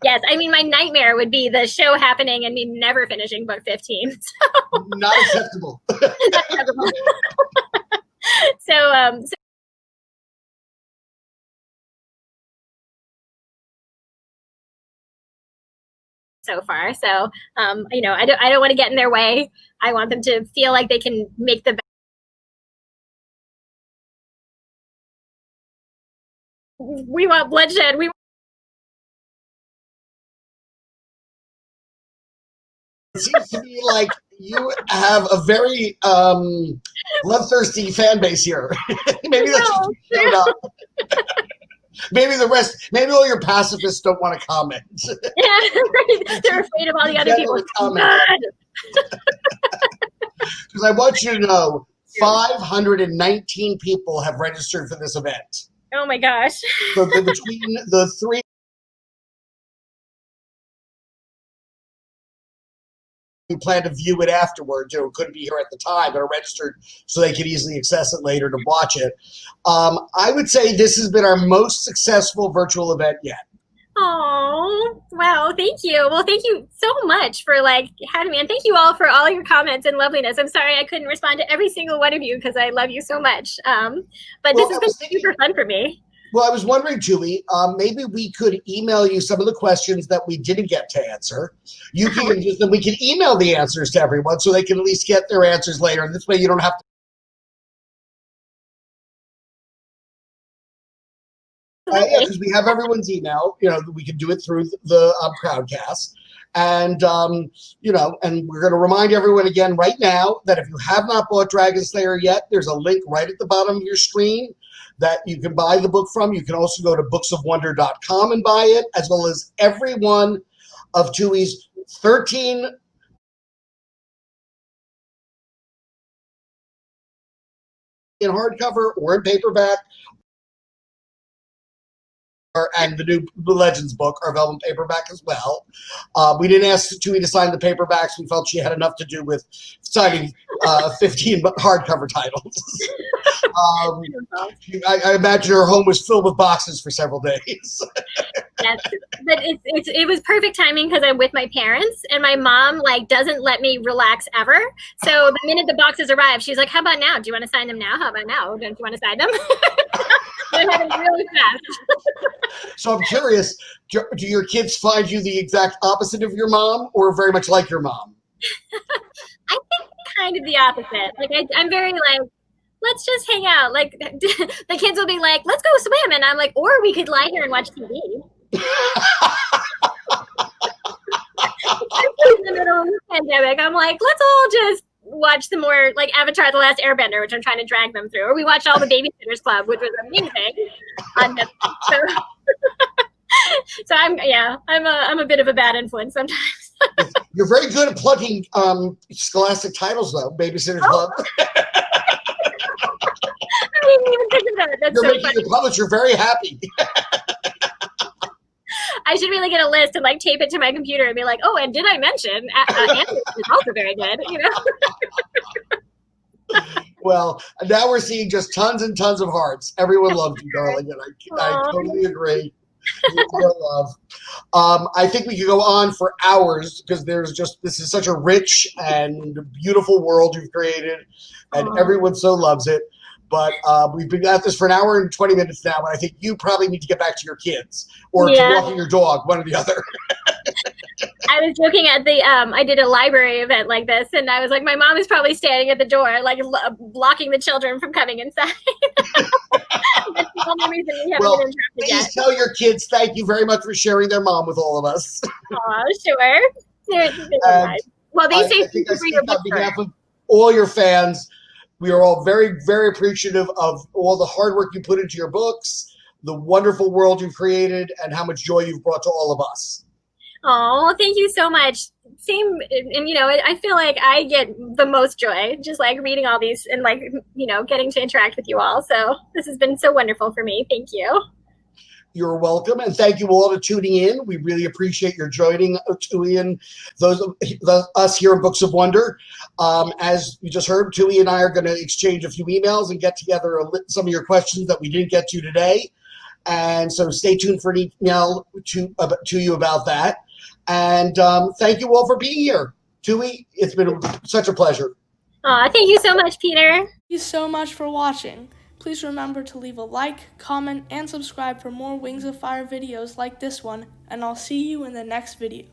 Yes, I mean, my nightmare would be the show happening and me never finishing book 15. So. Not acceptable. Not acceptable. So so far. So, you know, I don't want to get in their way. I want them to feel like they can make the best. We want bloodshed. It seems to me like you have a very bloodthirsty fan base here. Maybe that's just showed up. Maybe maybe all your pacifists don't want to comment. Yeah, they're afraid of all the other people. Because I want you to know, 519 people have registered for this event. Oh my gosh. So between the three, we plan to view it afterwards, couldn't be here at the time, but are registered so they could easily access it later to watch it. I would say this has been our most successful virtual event yet. Oh, wow. Thank you. Well, thank you so much for having me. And thank you all for all your comments and loveliness. I'm sorry I couldn't respond to every single one of you because I love you so much. But this has been super fun for me. Well, I was wondering, Julie, maybe we could email you some of the questions that we didn't get to answer. We can email the answers to everyone so they can at least get their answers later. And this way you don't have to. Yeah, because we have everyone's email. We can do it through the Crowdcast. And, and we're going to remind everyone again right now that if you have not bought Dragon Slayer yet, there's a link right at the bottom of your screen that you can buy the book from. You can also go to booksofwonder.com and buy it, as well as every one of Tui's 13 in hardcover or in paperback, and the new Legends book are available in paperback as well. We didn't ask Tui to sign the paperbacks. We felt she had enough to do with signing 15 hardcover titles. I imagine her home was filled with boxes for several days. Yes, but it was perfect timing because I'm with my parents and my mom doesn't let me relax ever. So the minute the boxes arrive, she's like, "How about now? Do you want to sign them now? How about now? Don't you want to sign them?" It happened really fast. So I'm curious, do your kids find you the exact opposite of your mom or very much like your mom? I think kind of the opposite. I'm very let's just hang out. The kids will be like, let's go swim. And I'm like, or we could lie here and watch TV. In the middle of the pandemic, I'm like, let's all just watch some more Avatar: The Last Airbender, which I'm trying to drag them through. Or we watched all the Babysitters Club, which was amazing on Netflix. So I'm a bit of a bad influence sometimes. You're very good at plugging scholastic titles, though. Babysitters Club. I didn't even think of that. That's You're so making funny. the publisher very happy. I should really get a list and tape it to my computer and be like, oh, and did I mention Anderson is also very good, Well, now we're seeing just tons and tons of hearts. Everyone loves you, darling, and I totally agree. Love. I think we could go on for hours because this is such a rich and beautiful world you've created, and everyone so loves it. But we've been at this for an hour and 20 minutes now, and I think you probably need to get back to your kids or to walking your dog, one or the other. I was joking at I did a library event like this, and I was like, my mom is probably standing at the door, blocking the children from coming inside. That's the only reason we haven't been interrupted yet. Please tell your kids thank you very much for sharing their mom with all of us. Oh, sure. Well, they say thank you for your book. On behalf of all your fans, we are all very, very appreciative of all the hard work you put into your books, the wonderful world you've created, and how much joy you've brought to all of us. Oh, thank you so much. Same, and I feel like I get the most joy just reading all these and getting to interact with you all. So this has been so wonderful for me. Thank you. You're welcome, and thank you all for tuning in. We really appreciate your joining Tui and us here in Books of Wonder. As you just heard, Tui and I are going to exchange a few emails and get together some of your questions that we didn't get to today. And so stay tuned for an email to you about that. And thank you all for being here. Tui, it's been such a pleasure. Thank you so much, Peter. Thank you so much for watching. Please remember to leave a like, comment, and subscribe for more Wings of Fire videos like this one, and I'll see you in the next video.